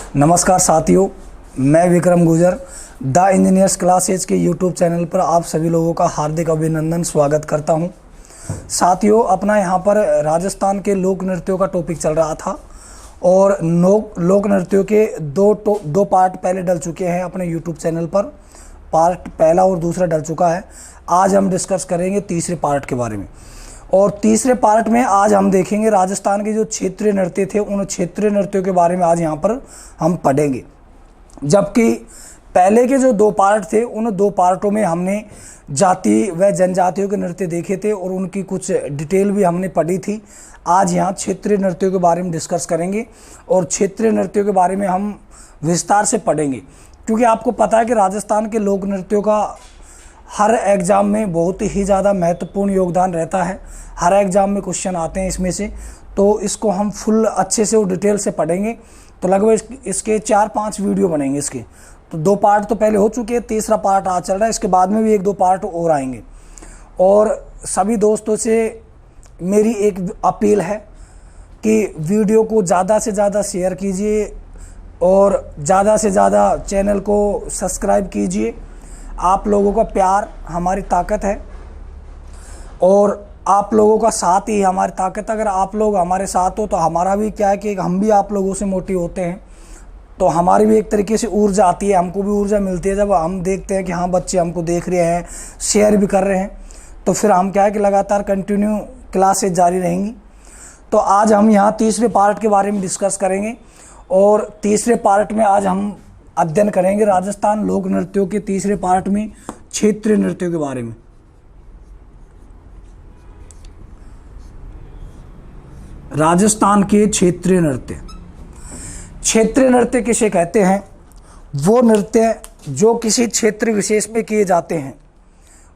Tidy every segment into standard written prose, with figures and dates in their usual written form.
नमस्कार साथियों, मैं विक्रम गुजर द इंजीनियर्स क्लासेज के यूट्यूब चैनल पर आप सभी लोगों का हार्दिक अभिनंदन स्वागत करता हूं। साथियों, अपना यहां पर राजस्थान के लोक नृत्यों का टॉपिक चल रहा था और लोक नृत्यों के दो पार्ट पहले डल चुके हैं अपने यूट्यूब चैनल पर। पार्ट पहला और दूसरा डल चुका है। आज हम डिस्कस करेंगे तीसरे पार्ट के बारे में। और तीसरे पार्ट में आज हम देखेंगे राजस्थान के जो क्षेत्रीय नृत्य थे, उन क्षेत्रीय नृत्यों के बारे में आज यहाँ पर हम पढ़ेंगे। जबकि पहले के जो दो पार्ट थे, उन दो पार्टों में हमने जाति व जनजातियों के नृत्य देखे थे और उनकी कुछ डिटेल भी हमने पढ़ी थी। आज यहाँ क्षेत्रीय नृत्यों के बारे में डिस्कस करेंगे और क्षेत्रीय नृत्यों के बारे में हम विस्तार से पढ़ेंगे, क्योंकि आपको पता है कि राजस्थान के लोक नृत्यों का हर एग्ज़ाम में बहुत ही ज़्यादा महत्वपूर्ण योगदान रहता है। हर एग्ज़ाम में क्वेश्चन आते हैं इसमें से, तो इसको हम फुल अच्छे से और डिटेल से पढ़ेंगे। तो लगभग इसके 4-5 वीडियो बनेंगे इसके। तो दो पार्ट तो पहले हो चुके हैं, तीसरा पार्ट आज चल रहा है। इसके बाद में भी 1-2 पार्ट और आएंगे। और सभी दोस्तों से मेरी एक अपील है कि वीडियो को ज़्यादा से ज़्यादा शेयर कीजिए और ज़्यादा से ज़्यादा चैनल को सब्सक्राइब कीजिए। आप लोगों का प्यार हमारी ताकत है और आप लोगों का साथ ही हमारी ताकत। अगर आप लोग हमारे साथ हो तो हमारा भी क्या है कि हम भी आप लोगों से मोटिव होते हैं, तो हमारी भी एक तरीके से ऊर्जा आती है, हमको भी ऊर्जा मिलती है। जब हम देखते हैं कि हाँ बच्चे हमको देख रहे हैं, शेयर भी कर रहे हैं, तो फिर हम क्या है कि लगातार कंटिन्यू क्लासेज जारी रहेंगी। तो आज हम यहाँ तीसरे पार्ट के बारे में डिस्कस करेंगे और तीसरे पार्ट में आज हम अध्ययन करेंगे राजस्थान लोक नृत्यों के तीसरे पार्ट में क्षेत्रीय नृत्यों के बारे में। राजस्थान के क्षेत्रीय नृत्य। क्षेत्रीय नृत्य किसे कहते हैं? वो नृत्य जो किसी क्षेत्र विशेष में किए जाते हैं,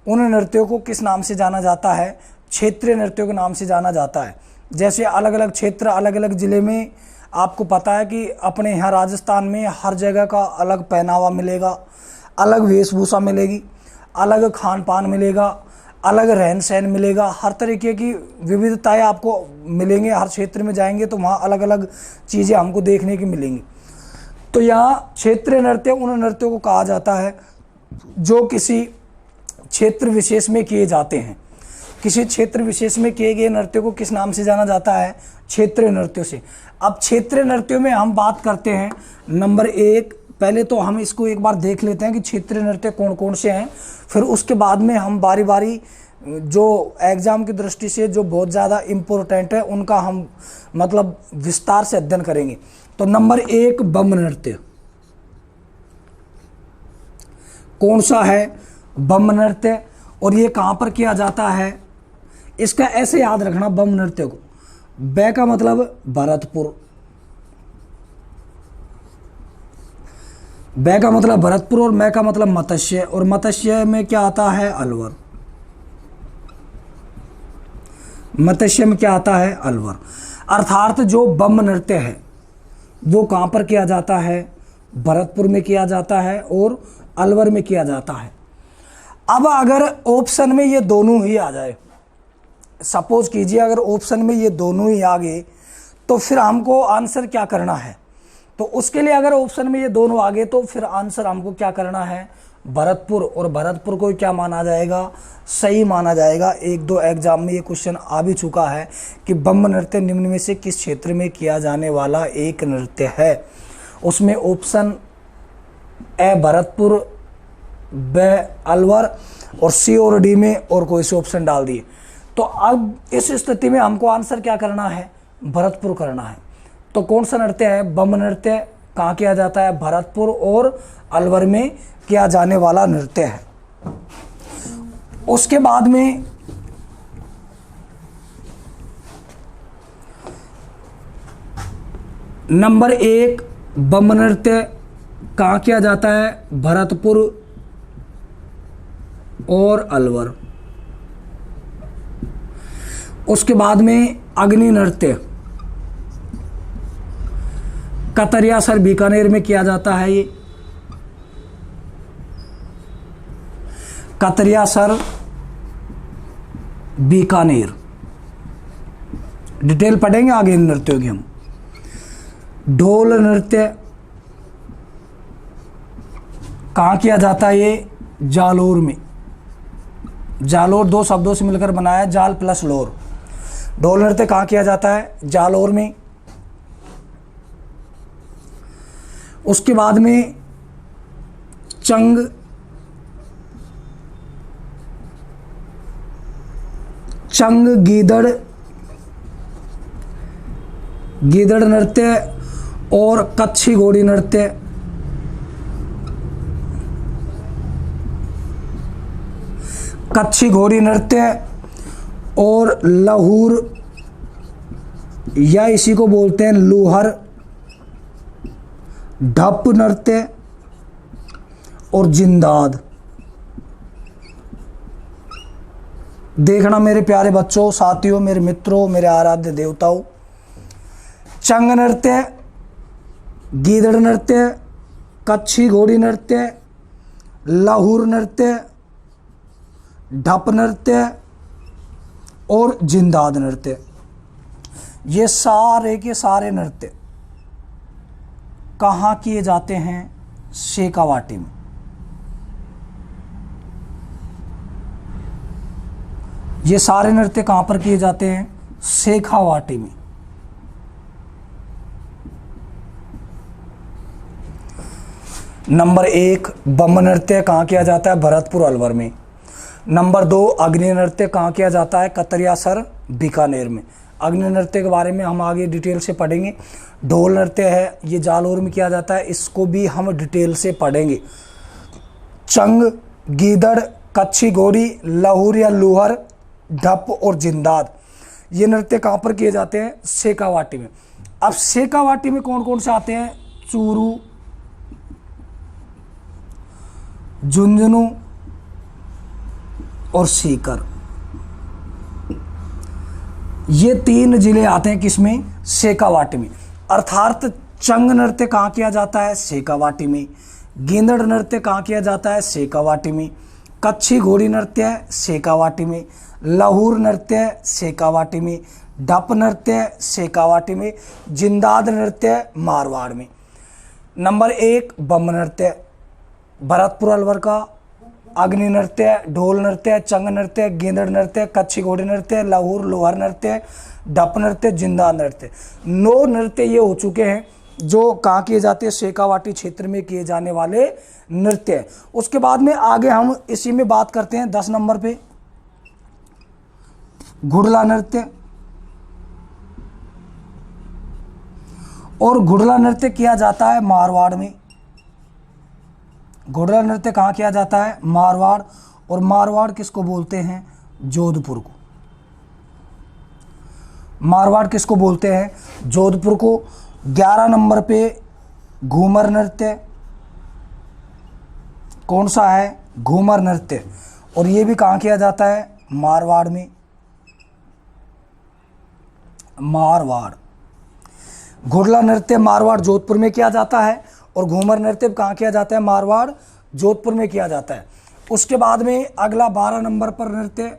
उन नृत्यों को किस नाम से जाना जाता है? क्षेत्रीय नृत्यों के नाम से जाना जाता है। जैसे अलग अलग क्षेत्र, अलग अलग ज़िले में आपको पता है कि अपने यहाँ राजस्थान में हर जगह का अलग पहनावा मिलेगा, अलग वेशभूषा मिलेगी, अलग खान पान मिलेगा, अलग रहन सहन मिलेगा। हर तरीके की विविधताएं आपको मिलेंगे। हर क्षेत्र में जाएंगे तो वहाँ अलग अलग चीज़ें हमको देखने की मिलेंगी। तो यहाँ क्षेत्रीय नृत्य उन नृत्यों को कहा जाता है जो किसी क्षेत्र विशेष में किए जाते हैं। किसी क्षेत्र विशेष में किए गए नृत्यों को किस नाम से जाना जाता है? क्षेत्रीय नृत्यों से। अब क्षेत्रीय नृत्यों में हम बात करते हैं नंबर 1। पहले तो हम इसको एक बार देख लेते हैं कि क्षेत्रीय नृत्य कौन कौन से हैं, फिर उसके बाद में हम बारी बारी जो एग्ज़ाम की दृष्टि से जो बहुत ज़्यादा इम्पोर्टेंट है उनका हम मतलब विस्तार से अध्ययन करेंगे। तो नंबर 1 बम नृत्य। कौन सा है? बम नृत्य। और ये कहाँ पर किया जाता है? इसका ऐसे याद रखना बम नृत्य को। ब का मतलब भरतपुर, ब का मतलब भरतपुर और मैं का मतलब मत्स्य, और मत्स्य में क्या आता है? अलवर। मत्स्य में क्या आता है? अलवर। अर्थात जो बम नृत्य है वो कहाँ पर किया जाता है? भरतपुर में किया जाता है और अलवर में किया जाता है। अब अगर ऑप्शन में ये दोनों ही आ जाए, सपोज कीजिए अगर ऑप्शन में ये दोनों ही आ गए, तो फिर हमको आंसर क्या करना है? तो उसके लिए अगर ऑप्शन में ये दोनों आ गए तो फिर आंसर हमको क्या करना है? भरतपुर। और भरतपुर को क्या माना जाएगा? सही माना जाएगा। 1-2 एग्जाम में ये क्वेश्चन आ भी चुका है कि बम नृत्य निम्न में से किस क्षेत्र में किया जाने वाला एक नृत्य है? उसमें ऑप्शन ए भरतपुर, ब अलवर और सी और डी में और कोई से ऑप्शन डाल दिए। तो अब इस स्थिति में हमको आंसर क्या करना है? भरतपुर करना है। तो कौन सा नृत्य है? बम नृत्य। कहाँ किया जाता है? भरतपुर और अलवर में किया जाने वाला नृत्य है। उसके बाद में नंबर 1 बम नृत्य कहाँ किया जाता है? भरतपुर और अलवर। उसके बाद में अग्नि नृत्य कतरियासर बीकानेर में किया जाता है। ये कतरियासर बीकानेर। डिटेल पढ़ेंगे आगे इन नृत्यों की हम। ढोल नृत्य कहाँ किया जाता है ये? जालोर में। जालोर दो शब्दों से मिलकर बना है, जाल प्लस लोर। ढोल नृत्य कहाँ किया जाता है? जालोर में। उसके बाद में चंग गीदड़ नृत्य और कच्छी घोड़ी नृत्य। कच्छी घोड़ी नृत्य और लहूर या इसी को बोलते हैं लूहर, ढप नृत्य और जिंदाद। देखना मेरे प्यारे बच्चों, साथियों, मेरे मित्रों, मेरे आराध्य देवताओं, चंग नृत्य, गीदड़ नृत्य, कच्छी घोड़ी नृत्य, लाहौर नृत्य, ढप नृत्य और जिंदाद नृत्य, ये सारे के सारे नृत्य कहाँ किए जाते हैं? शेखावाटी में। ये सारे नृत्य कहाँ पर किए जाते हैं? शेखावाटी में। नंबर 1 बम नृत्य कहाँ किया जाता है? भरतपुर अलवर में। नंबर 2 अग्नि नृत्य कहाँ किया जाता है? कतरियासर बीकानेर में। अग्नि नृत्य के बारे में हम आगे डिटेल से पढ़ेंगे। ढोल नृत्य है, ये जालोर में किया जाता है, इसको भी हम डिटेल से पढ़ेंगे। चंग, गीदड़, कच्छी घोड़ी, लाहौर या लूहर, ढप और जिंदाद, ये नृत्य कहाँ पर किए जाते हैं? शेखावाटी में। अब शेखावाटी में कौन कौन से आते हैं? चूरू, झुंझुनू और सीकर, ये 3 जिले आते हैं किसमें? शेखावाटी में। अर्थात चंग नृत्य कहाँ किया जाता है? शेखावाटी में। गीदड़ नृत्य कहाँ किया जाता है? शेखावाटी में। कच्छी घोड़ी नृत्य शेखावाटी में। लाहौर नृत्य शेखावाटी में। ढप नृत्य शेखावाटी में। जिंदाद नृत्य मारवाड़ में। नंबर 1 बम नृत्य भरतपुर अलवर का। अग्नि नृत्य, ढोल नृत्य, चंग नृत्य, गीदड़ नृत्य, कच्छी घोड़ी नृत्य, लाहौर लोहर नृत्य, ढप नृत्य, जिंदाद नृत्य। 9 नृत्य ये हो चुके हैं जो कहाँ किए जाते हैं? शेखावाटी क्षेत्र में किए जाने वाले नृत्य। उसके बाद में आगे हम इसी में बात करते हैं 10 नंबर पे घुड़ला नृत्य। और घुड़ला नृत्य किया जाता है मारवाड़ में। घुड़ला नृत्य कहाँ किया जाता है? मारवाड़। और मारवाड़ किसको बोलते हैं? जोधपुर को। मारवाड़ किसको बोलते हैं? जोधपुर को। 11 नंबर पे घूमर नृत्य, कौन सा है? घूमर नृत्य। और ये भी कहाँ किया जाता है? मारवाड़ में। मारवाड़। घुड़ला नृत्य मारवाड़ जोधपुर में किया जाता है और घूमर नृत्य कहाँ किया जाता है? मारवाड़ जोधपुर में किया जाता है। उसके बाद में अगला 12 नंबर पर नृत्य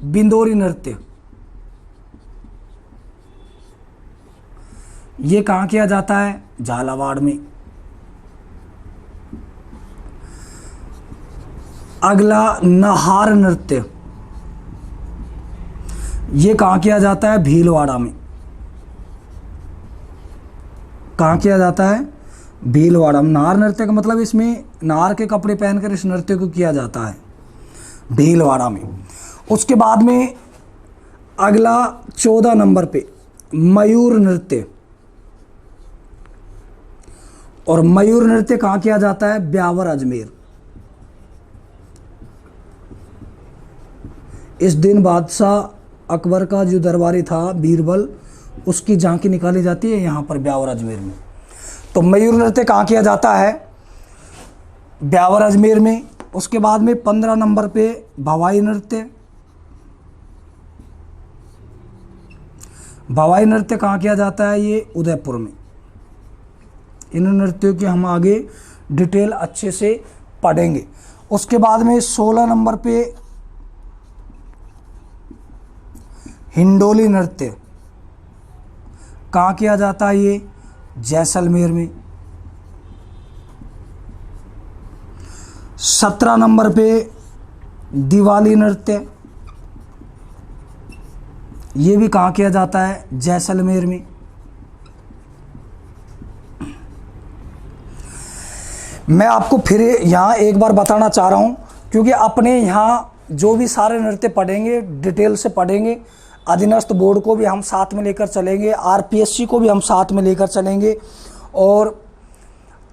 बिंदोरी नृत्य, ये कहाँ किया जाता है? झालावाड़ में। अगला नहार नृत्य, ये कहाँ किया जाता है? भीलवाड़ा में। कहाँ किया जाता है? भीलवाड़ा में। नार नृत्य का मतलब इसमें नार के कपड़े पहनकर इस नृत्य को किया जाता है, भीलवाड़ा में। उसके बाद में अगला 14 नंबर पे मयूर नृत्य। और मयूर नृत्य कहाँ किया जाता है? ब्यावर अजमेर। इस दिन बादशाह अकबर का जो दरबारी था बीरबल, उसकी झांकी निकाली जाती है यहाँ पर ब्यावर अजमेर में। तो मयूर नृत्य कहाँ किया जाता है? ब्यावर अजमेर में। उसके बाद में 15 नंबर पे भवाई नृत्य। भवाई नृत्य कहाँ किया जाता है? ये उदयपुर में। इन नृत्यों की हम आगे डिटेल अच्छे से पढ़ेंगे। उसके बाद में 16 नंबर पे हिंडोली नृत्य कहाँ किया जाता है? ये जैसलमेर में। 17 नंबर पे दिवाली नृत्य, ये भी कहाँ किया जाता है? जैसलमेर में। मैं आपको फिर यहाँ एक बार बताना चाह रहा हूँ, क्योंकि अपने यहाँ जो भी सारे नृत्य पढ़ेंगे डिटेल से पढ़ेंगे। अधीनस्थ बोर्ड को भी हम साथ में लेकर चलेंगे, आरपीएससी को भी हम साथ में लेकर चलेंगे, और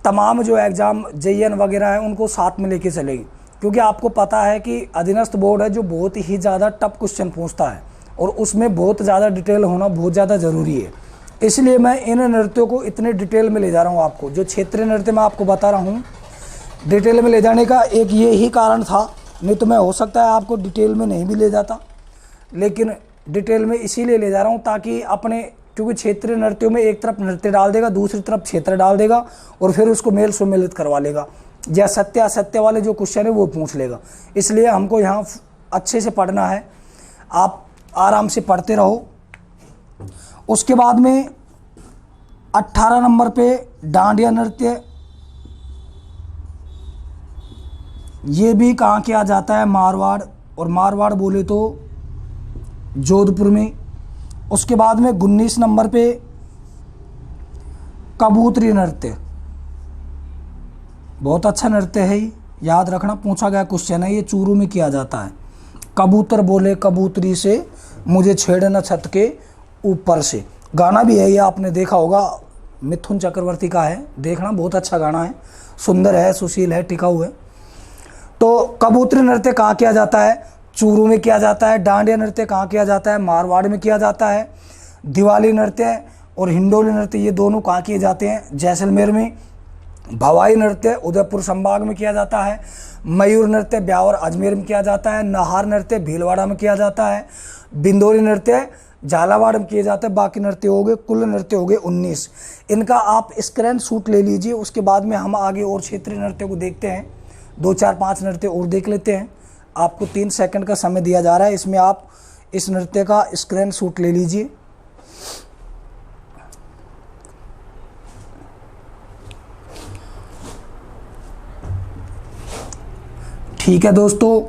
तमाम जो एग्ज़ाम जेईएन वगैरह है उनको साथ में लेके चलेंगे। क्योंकि आपको पता है कि अधीनस्थ बोर्ड है जो बहुत ही ज़्यादा टफ क्वेश्चन पूछता है, और उसमें बहुत ज़्यादा डिटेल होना बहुत ज़्यादा ज़रूरी है। इसलिए मैं इन नृत्यों को इतने डिटेल में ले जा रहा हूँ। आपको जो क्षेत्रीय नृत्य मैं आपको बता रहा हूँ, डिटेल में ले जाने का एक ये ही कारण था, नहीं तो मैं हो सकता है आपको डिटेल में नहीं भी ले जाता, लेकिन डिटेल में इसीलिए ले जा रहा हूँ ताकि अपने, क्योंकि क्षेत्रीय नृत्यों में एक तरफ नृत्य डाल देगा, दूसरी तरफ क्षेत्र डाल देगा, और फिर उसको मेल सम्मिलित करवा लेगा, या सत्य असत्य वाले जो क्वेश्चन है वो पूछ लेगा। इसलिए हमको यहाँ अच्छे से पढ़ना है, आप आराम से पढ़ते रहो। उसके बाद में 18 नंबर पे डांडिया नृत्य, ये भी कहाँ किया जाता है? मारवाड़, और मारवाड़ बोले तो जोधपुर में। उसके बाद में 19 नंबर पे कबूतरी नृत्य, बहुत अच्छा नृत्य है, याद रखना, पूछा गया क्वेश्चन है, ये चूरू में किया जाता है। कबूतर बोले कबूतरी से, मुझे छेड़ना छत के ऊपर से, गाना भी है ये, आपने देखा होगा, मिथुन चक्रवर्ती का है, देखना, बहुत अच्छा गाना है, सुंदर है, सुशील है, टिकाऊ है। तो कबूतरी नृत्य कहाँ किया जाता है? चूरू में किया जाता है। डांडिया नृत्य कहाँ किया जाता है? मारवाड़ में किया जाता है। दिवाली नृत्य और हिंडोली नृत्य ये दोनों कहाँ किए जाते हैं? जैसलमेर में। भवाई नृत्य उदयपुर संभाग में किया जाता है। मयूर नृत्य ब्यावर अजमेर में किया जाता है। नाहार नृत्य भीलवाड़ा में किया जाता है। बिंदोरी नृत्य झालावाड़ में किए जाते हैं। बाकी नृत्य हो गए, कुल नृत्य हो गए 19। इनका आप स्क्रीन शॉट ले लीजिए। उसके बाद में हम आगे और क्षेत्रीय नृत्य को देखते हैं, 2 4 5 नृत्य और देख लेते हैं। आपको 3 सेकंड का समय दिया जा रहा है, इसमें आप इस नृत्य का स्क्रीन शॉट ले लीजिए। ठीक है दोस्तों,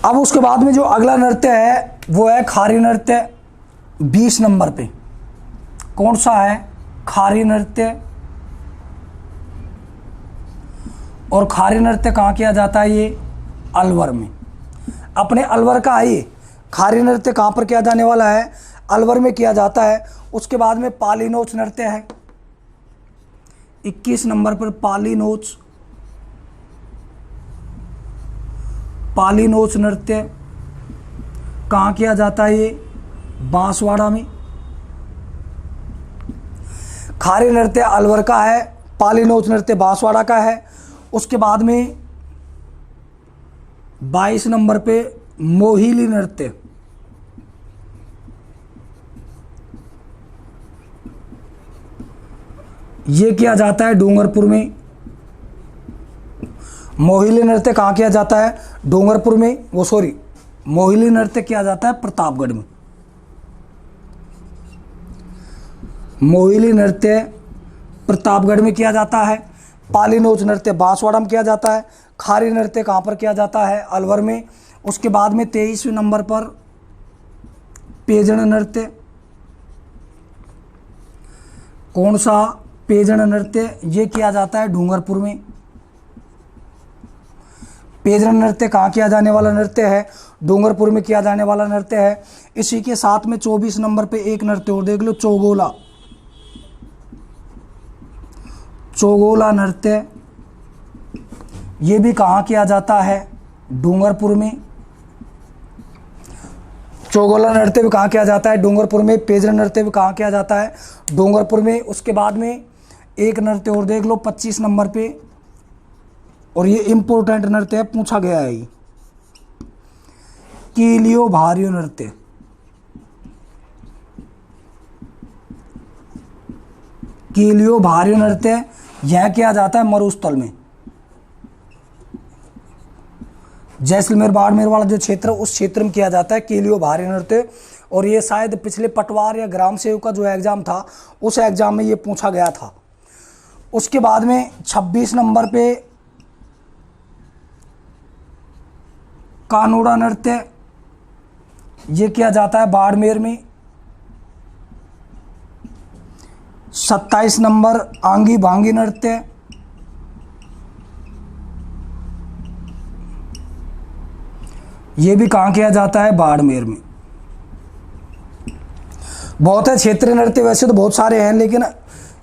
अब उसके बाद में जो अगला नृत्य है वो है खारी नृत्य। 20 नंबर पे कौन सा है? खारी नृत्य। और खारी नृत्य कहाँ किया जाता है? ये अलवर में। अपने अलवर का है ये। खारी नृत्य कहाँ पर किया जाने वाला है? अलवर में किया जाता है। उसके बाद में पाली नोच नृत्य है 21 नंबर पर। पाली नोच नृत्य कहाँ किया जाता है? ये बांसवाड़ा में। खारी नृत्य अलवर का है, पाली नोच नृत्य बांसवाड़ा का है। उसके बाद में 22 नंबर पे मोहिली नृत्य, ये किया जाता है डूंगरपुर में। मोहिली नृत्य कहाँ किया जाता है? डूंगरपुर में। मोहिली नृत्य किया जाता है प्रतापगढ़ में। मोहिली नृत्य प्रतापगढ़ में किया जाता है। पाली नोच नृत्य बांसवाड़ा में किया जाता है। खारी नृत्य कहाँ पर किया जाता है? अलवर में। उसके बाद में 23वें नंबर पर पेजण नृत्य। कौन सा? पेजण नृत्य, ये किया जाता है डूंगरपुर में। पेजण नृत्य कहाँ किया जाने वाला नृत्य है? डूंगरपुर में किया जाने वाला नृत्य है। इसी के साथ में 24 नंबर पे एक नृत्य और देख लो, चौगोला नृत्य, ये भी कहाँ किया जाता है? डूंगरपुर में। चौगोला नृत्य भी कहाँ किया जाता है? डूंगरपुर में। पेजण नृत्य भी कहाँ किया जाता है? डूंगरपुर में। उसके बाद में एक नृत्य और देख लो 25 नंबर पे, और ये इंपॉर्टेंट नृत्य है, पूछा गया है। कीलियो भारियो नृत्य, कीलियो भारी नृत्य यह किया जाता है मरुस्थल में। जैसलमेर बाड़मेर वाला जो क्षेत्र उस क्षेत्र में किया जाता है कीलियो भारी नृत्य। और ये शायद पिछले पटवार या ग्राम सेवक का जो एग्जाम था उस एग्जाम में ये पूछा गया था। उसके बाद में 26 नंबर पे कानूड़ा नृत्य ये किया जाता है बाड़मेर में। 27 नंबर आंगी भांगी नृत्य, ये भी कहाँ किया जाता है? बाड़मेर में। बहुत है क्षेत्रीय नृत्य, वैसे तो बहुत सारे हैं, लेकिन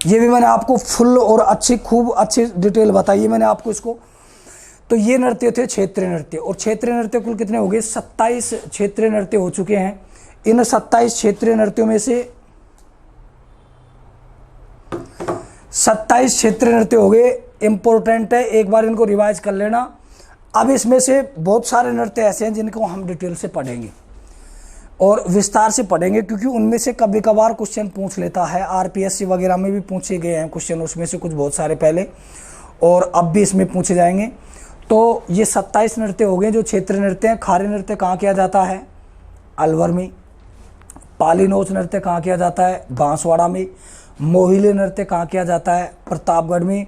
ये भी मैंने आपको फुल और खूब अच्छी डिटेल बताई है मैंने आपको इसको। तो ये नृत्य थे क्षेत्रीय नृत्य। और क्षेत्रीय नृत्य कुल कितने हो गए? 27 क्षेत्रीय नृत्य हो चुके हैं। इन 27 क्षेत्रीय नृत्यों में से 27 क्षेत्रीय नृत्य हो गए। इंपॉर्टेंट है, एक बार इनको रिवाइज कर लेना। अब इसमें से बहुत सारे नृत्य ऐसे हैं जिनको हम डिटेल से पढ़ेंगे और विस्तार से पढ़ेंगे, क्योंकि उनमें से कभी कभार क्वेश्चन पूछ लेता है। आरपीएससी वगैरह में भी पूछे गए हैं क्वेश्चन, उसमें से कुछ बहुत सारे पहले, और अब भी इसमें पूछे जाएंगे। तो ये 27 नृत्य हो गए जो क्षेत्रीय नृत्य हैं। खारी नृत्य कहाँ किया जाता है? अलवर में। पाली नोच नृत्य कहाँ किया जाता है? बांसवाड़ा में। मोहिले नृत्य कहाँ किया जाता है? प्रतापगढ़ में।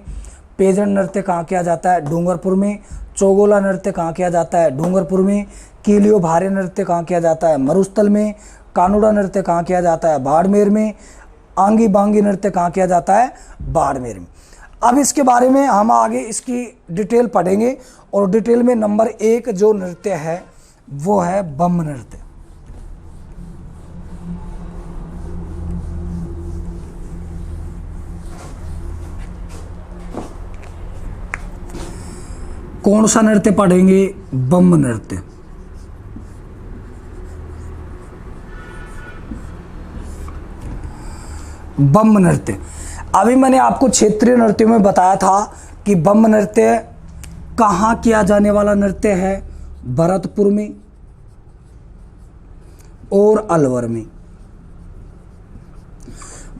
पेजन नृत्य कहाँ किया जाता है? डूंगरपुर में। चौगोला नृत्य कहाँ किया जाता है? डूंगरपुर में। कीलियो भारी नृत्य कहाँ किया जाता है? मरुस्थल में। कानूड़ा नृत्य कहाँ किया जाता है? बाड़मेर में। आंगी बांगी नृत्य कहाँ किया जाता है? बाड़मेर में। अब इसके बारे में हम आगे इसकी डिटेल पढ़ेंगे, और डिटेल में नंबर 1 जो नृत्य है वो है बम नृत्य। कौन सा नृत्य पढ़ेंगे? बम नृत्य। बम नृत्य। अभी मैंने आपको क्षेत्रीय नृत्य में बताया था कि बम नृत्य कहाँ किया जाने वाला नृत्य है? भरतपुर में और अलवर में।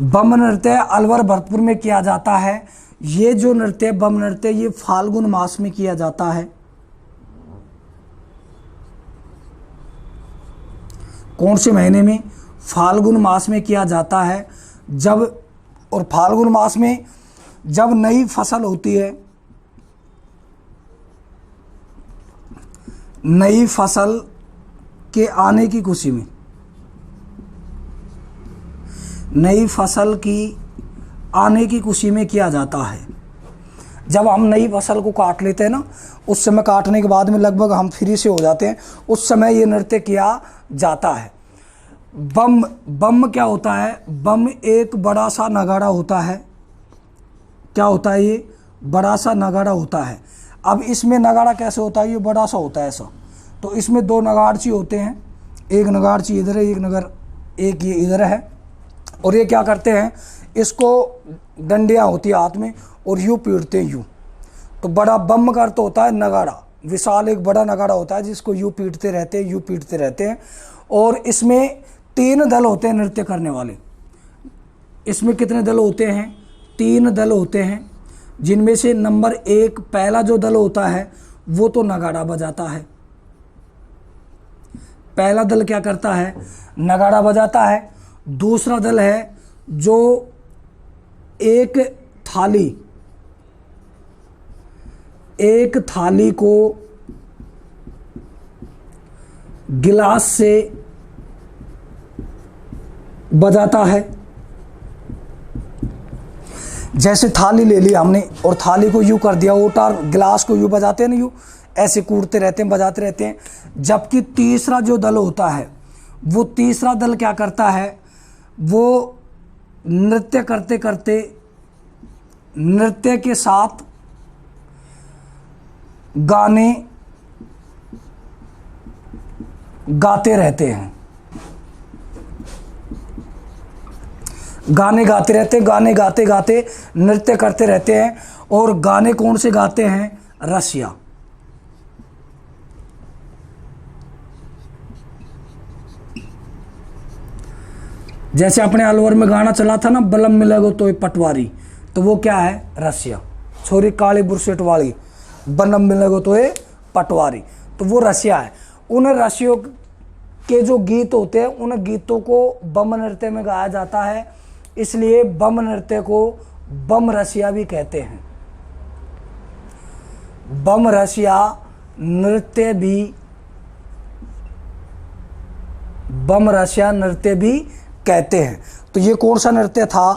बम नृत्य अलवर भरतपुर में किया जाता है। ये जो नृत्य बम नृत्य ये फाल्गुन मास में किया जाता है। कौन से महीने में? फाल्गुन मास में किया जाता है। जब और फाल्गुन मास में जब नई फसल होती है, नई फसल के आने की खुशी में, नई फसल की आने की खुशी में किया जाता है। जब हम नई फसल को काट लेते हैं ना, उस समय काटने के बाद में लगभग हम फ्री से हो जाते हैं, उस समय ये नृत्य किया जाता है। बम क्या होता है? बम एक बड़ा सा नगाड़ा होता है। क्या होता है ये? बड़ा सा नगाड़ा होता है। अब इसमें नगाड़ा कैसे होता है? ये बड़ा सा होता है ऐसा। तो इसमें 2 नगाड़ची होते हैं, एक नगाड़ची इधर है, एक ये इधर है। और ये क्या करते हैं? इसको डंडियाँ होती है हाथ में और यूँ पीटते हैं यूँ। तो बड़ा बम का अर्थ होता है नगाड़ा। विशाल एक बड़ा नगाड़ा होता है जिसको यूँ पीटते रहते हैं, यूँ पीटते रहते हैं। और इसमें 3 दल होते हैं नृत्य करने वाले। इसमें कितने दल होते हैं? 3 दल होते हैं, जिनमें से नंबर 1 पहला जो दल होता है वो तो नगाड़ा बजाता है। पहला दल क्या करता है? नगाड़ा बजाता है। दूसरा दल है जो एक थाली को गिलास से बजाता है। जैसे थाली ले ली हमने और थाली को यूं कर दिया, ओटार गिलास को यूं बजाते हैं ना, यूं ऐसे कूटते रहते हैं, बजाते रहते हैं। जबकि तीसरा जो दल होता है वो तीसरा दल क्या करता है? वो नृत्य करते करते नृत्य के साथ गाने गाते रहते हैं। गाने गाते रहते हैं, गाने गाते गाते नृत्य करते रहते हैं। और गाने कौन से गाते हैं? रसिया। जैसे अपने अलवर में गाना चला था ना, बलम मिलेगो तो पटवारी, तो वो क्या है, रसिया। छोरी काली बुरशेट वाली बनम मिलेगो तो ये पटवारी, तो वो रसिया है। उन रसियों के जो गीत होते हैं उन गीतों को बम नृत्य में गाया जाता है, इसलिए बम नृत्य को बम रसिया भी कहते हैं। बम रसिया नृत्य भी, बम रसिया नृत्य भी कहते हैं। तो ये कौन सा नृत्य था,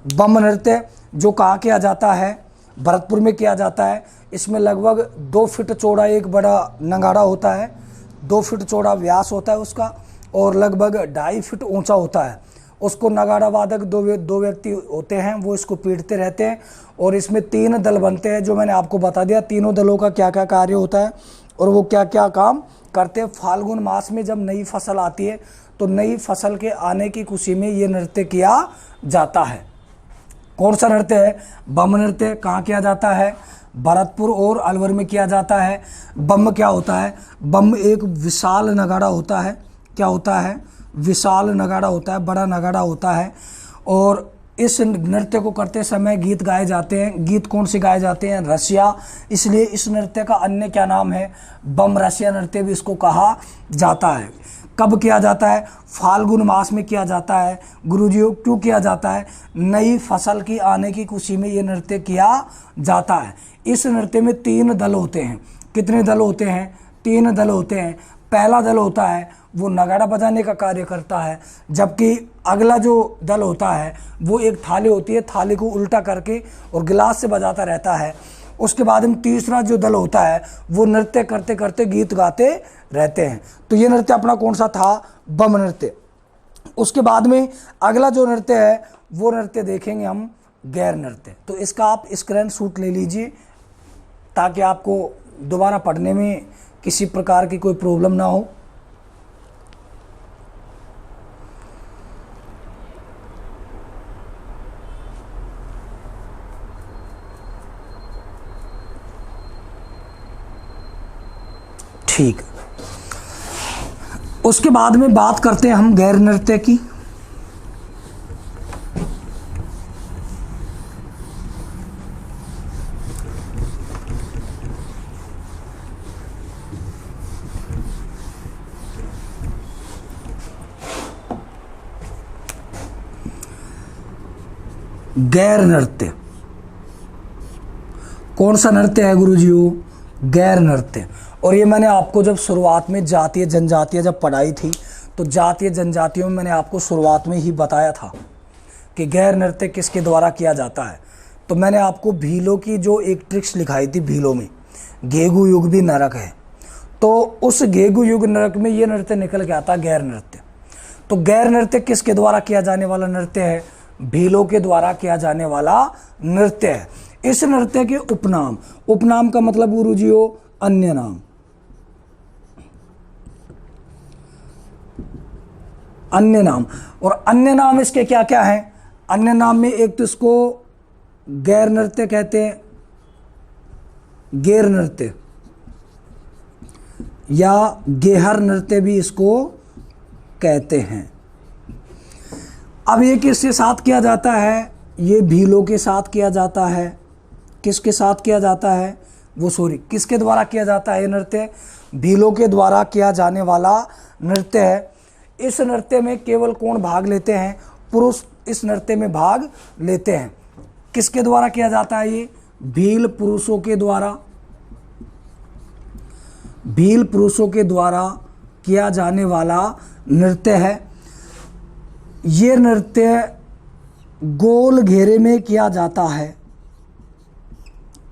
बम नृत्य, जो कहाँ किया जाता है, भरतपुर में किया जाता है। इसमें लगभग 2 फीट चौड़ा एक बड़ा नगाड़ा होता है, 2 फीट चौड़ा व्यास होता है उसका, और लगभग 2.5 फीट ऊंचा होता है। उसको नगाड़ा वादक दो व्यक्ति होते हैं, वो इसको पीटते रहते हैं। और इसमें 3 दल बनते हैं, जो मैंने आपको बता दिया तीनों दलों का क्या क्या कार्य होता है और वो क्या क्या काम करते हैं। फाल्गुन मास में जब नई फसल आती है तो नई फसल के आने की खुशी में ये नृत्य किया जाता है। कौन सा नृत्य है, बम नृत्य। कहाँ किया जाता है, भरतपुर और अलवर में किया जाता है। बम क्या होता है, बम एक विशाल नगाड़ा होता है। क्या होता है, विशाल नगाड़ा होता है, बड़ा नगाड़ा होता है। और इस नृत्य को करते समय गीत गाए जाते हैं। गीत कौन से गाए जाते हैं, रसिया, इसलिए इस नृत्य का अन्य क्या नाम है, बम रसिया नृत्य भी इसको कहा जाता है। कब किया जाता है, फाल्गुन मास में किया जाता है। गुरुजी क्यों किया जाता है, नई फसल की आने की खुशी में ये नृत्य किया जाता है। इस नृत्य में 3 दल होते हैं। कितने दल होते हैं, 3 दल होते हैं। पहला दल होता है वो नगाड़ा बजाने का कार्य करता है, जबकि अगला जो दल होता है वो एक थाली होती है, थाली को उल्टा करके और गिलास से बजाता रहता है। उसके बाद में तीसरा जो दल होता है वो नृत्य करते करते गीत गाते रहते हैं। तो ये नृत्य अपना कौन सा था, बम नृत्य। उसके बाद में अगला जो नृत्य है वो नृत्य देखेंगे हम, गैर नृत्य। तो इसका आप स्क्रीन शॉट ले लीजिए ताकि आपको दोबारा पढ़ने में किसी प्रकार की कोई प्रॉब्लम ना हो। ठीक, उसके बाद में बात करते हैं हम गैर नृत्य की। गैर नृत्य कौन सा नृत्य है गुरुजियों, गैर नृत्य। और ये मैंने आपको जब शुरुआत में जातीय जनजातीय जब पढ़ाई थी तो जातीय जनजातियों में मैंने आपको शुरुआत में ही बताया था कि गैर नृत्य किसके द्वारा किया जाता है। तो मैंने आपको भीलों की जो एक ट्रिक्स लिखाई थी, भीलों में गेगू युग भी नरक है, तो उस गेगू युग नरक में ये नृत्य निकल के आता गैर नृत्य। तो गैर नृत्य किसके द्वारा किया जाने वाला नृत्य है, भीलों के द्वारा किया जाने वाला नृत्य है। इस नृत्य के उपनाम, उपनाम का मतलब गुरुजियों अन्य नाम, अन्य नाम। और अन्य नाम इसके क्या क्या हैं, अन्य नाम में एक तो इसको गैर नृत्य कहते हैं, गैर नृत्य या गेहर नृत्य भी इसको कहते हैं। अब ये किसके साथ किया जाता है, ये भीलों के साथ किया जाता है। किसके साथ किया जाता है, वो सॉरी किसके द्वारा किया जाता है ये नृत्य, भीलों के द्वारा किया जाने वाला नृत्य है। इस नृत्य में केवल कौन भाग लेते हैं, पुरुष इस नृत्य में भाग लेते हैं। किसके द्वारा किया जाता है ये, भील पुरुषों के द्वारा, भील पुरुषों के द्वारा किया जाने वाला नृत्य है। ये नृत्य गोल घेरे में किया जाता है।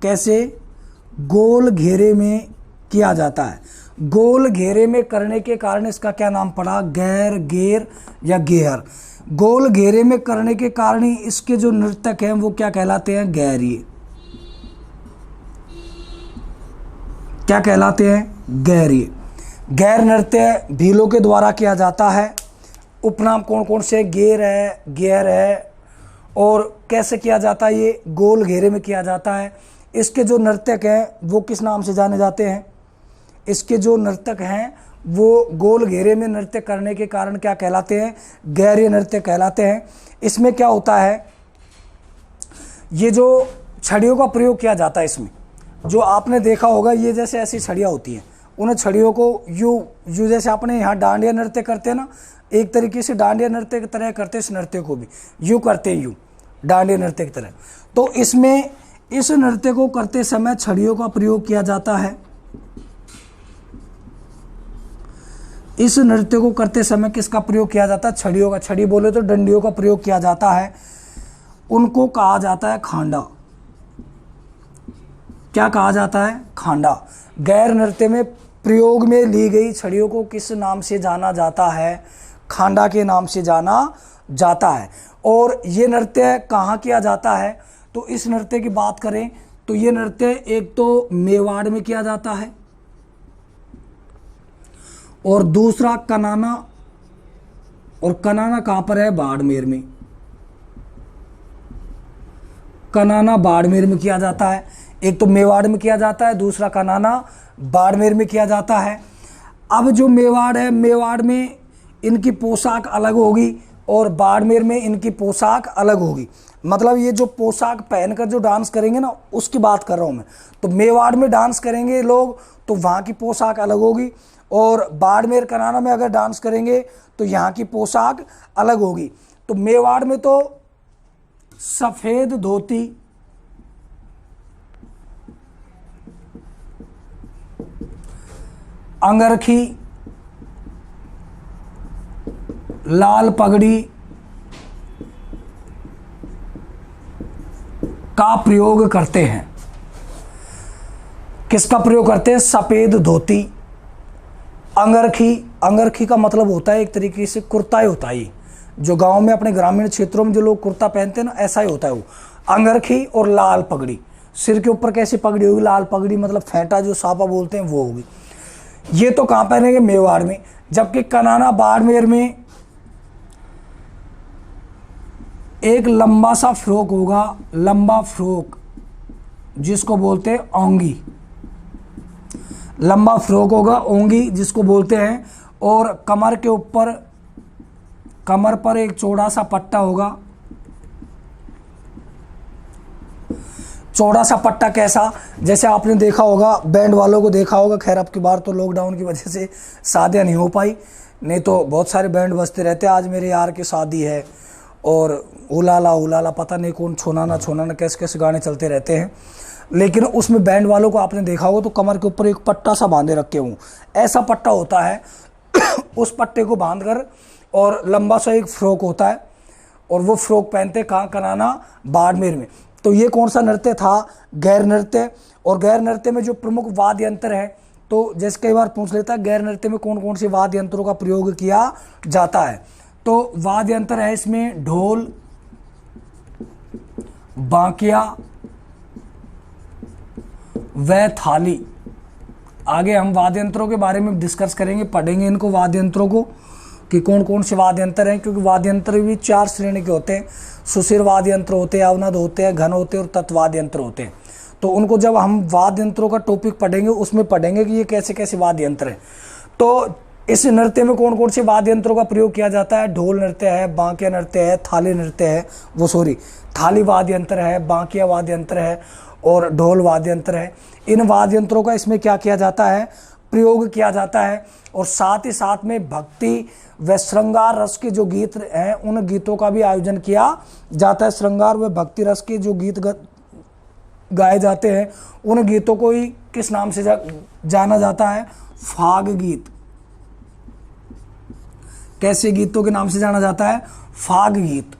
कैसे, गोल घेरे में किया जाता है। गोल घेरे में करने के कारण इसका क्या नाम पड़ा, गैर, गेर या गेहर। गोल घेरे में करने के कारण ही इसके जो नृतक हैं वो क्या कहलाते हैं, गैरीय। क्या कहलाते हैं, गैरीय। गैर नृत्य भीलों के द्वारा किया जाता है। उपनाम कौन कौन से, गेर है, गेर है। और कैसे किया जाता है, ये गोल घेरे में किया जाता है। इसके जो नर्तक हैं वो किस नाम से जाने जाते हैं, इसके जो नर्तक हैं वो गोल घेरे में नृत्य करने के कारण क्या कहलाते हैं, गैरीय नृत्य कहलाते हैं। इसमें क्या होता है, ये जो छड़ियों का प्रयोग किया जाता है इसमें, जो आपने देखा होगा ये जैसे ऐसी छड़ियाँ होती हैं, उन छड़ियों को यूँ जैसे आपने यहाँ डांडिया नृत्य करते हैं ना, एक तरीके से डांडिया नृत्य की तरह करते हैं इस नृत्य को भी, यूँ करते हैं यूँ डांडिया नृत्य की तरह। तो इसमें इस नृत्य को करते समय छड़ियों का प्रयोग किया जाता है। इस नृत्य को करते समय किसका प्रयोग किया जाता है? छड़ियों का। छड़ी बोले तो डंडियों का प्रयोग किया जाता है। उनको कहा जाता है खांडा। क्या कहा जाता है? खांडा। गैर नृत्य में प्रयोग में ली गई छड़ियों को किस नाम से जाना जाता है? खांडा के नाम से जाना जाता है। और ये नृत्य कहाँ किया जाता है? तो इस नृत्य की बात करें तो ये नृत्य एक तो मेवाड़ में किया जाता है और दूसरा कनाना। और कनाना कहाँ पर है? बाड़मेर में। कनाना बाड़मेर में किया जाता है। एक तो मेवाड़ में किया जाता है, दूसरा कनाना बाड़मेर में किया जाता है। अब जो मेवाड़ है, मेवाड़ में इनकी पोशाक अलग होगी और बाड़मेर में इनकी पोशाक अलग होगी। मतलब ये जो पोशाक पहनकर जो डांस करेंगे ना, उसकी बात कर रहा हूँ मैं। तो मेवाड़ में डांस करेंगे लोग तो वहाँ की पोशाक अलग होगी, और बाड़मेर कनाना में अगर डांस करेंगे तो यहाँ की पोशाक अलग होगी। तो मेवाड़ में तो सफ़ेद धोती, अंगरखी, लाल पगड़ी का प्रयोग करते हैं। किसका प्रयोग करते हैं? सफ़ेद धोती, अंगरखी। अंगरखी का मतलब होता है एक तरीके से कुर्ता ही होता है। जो गांव में अपने ग्रामीण क्षेत्रों में जो लोग कुर्ता पहनते हैं ना, ऐसा ही होता है वो। अंगरखी और लाल पगड़ी। सिर के ऊपर कैसी पगड़ी होगी? लाल पगड़ी, मतलब फेंटा जो सापा बोलते हैं वो होगी। ये तो कहाँ पहनेंगे? मेवाड़ में। जबकि कनाना बाड़मेर में एक लंबा सा फ्रॉक होगा, लंबा फ्रॉक जिसको बोलते हैं ओंगी। लंबा फ्रॉक होगा, ओंगी जिसको बोलते हैं। और कमर के ऊपर, कमर पर एक चौड़ा सा पट्टा होगा। चौड़ा सा पट्टा कैसा? जैसे आपने देखा होगा, बैंड वालों को देखा होगा। खैर अब की बार तो लॉकडाउन की वजह से शादियां नहीं हो पाई, नहीं तो बहुत सारे बैंड बजते रहते। आज मेरे यार की शादी है और उलाला उलाला पता नहीं कौन, छोनाना छोनाना, कैसे कैसे गाने चलते रहते हैं। लेकिन उसमें बैंड वालों को आपने देखा होगा तो कमर के ऊपर एक पट्टा सा बांधे रखे हों, ऐसा पट्टा होता है। उस पट्टे को बांधकर और लंबा सा एक फ्रॉक होता है, और वो फ्रॉक पहनते कहाँ? कनाना बाड़मेर में। तो ये कौन सा नृत्य था? गैर नृत्य। और गैर नृत्य में जो प्रमुख वाद्य यंत्र है, तो जैसे कई बार पूछ लेता है गैर नृत्य में कौन कौन से वाद्य यंत्रों का प्रयोग किया जाता है। तो वाद्य यंत्र है इसमें ढोल, बांकिया व थाली। आगे हम वाद्य यंत्रों के बारे में डिस्कस करेंगे, पढ़ेंगे इनको वाद्य यंत्रों को कि कौन कौन से वाद्य यंत्र हैं। क्योंकि वाद्य यंत्र भी 4 श्रेणी के होते हैं। सुशिर वाद्य यंत्र होते हैं, अवनद होते हैं, घन होते हैं और तत्वाद्य यंत्र होते हैं। तो उनको जब हम वाद्य यंत्रों का टॉपिक पढ़ेंगे उसमें पढ़ेंगे कि ये कैसे कैसे वाद्य यंत्र हैं। तो इस नृत्य में कौन कौन से वाद्य यंत्रों का प्रयोग किया जाता है? ढोल नृत्य है, बांकिया नृत्य है, थाली नृत्य है, थाली वाद्य यंत्र है, बांकिया वाद्य यंत्र है और ढोल वाद्य यंत्र है। इन वाद्य यंत्रों का इसमें क्या किया जाता है? प्रयोग किया जाता है। और साथ ही साथ में भक्ति व श्रृंगार रस के जो गीत हैं उन गीतों का भी आयोजन किया जाता है। श्रृंगार व भक्ति रस के जो गीत गाए जाते हैं उन गीतों को ही किस नाम से जाना जाता है? फाग गीत। कैसे गीतों के नाम से जाना जाता है? फाग गीत।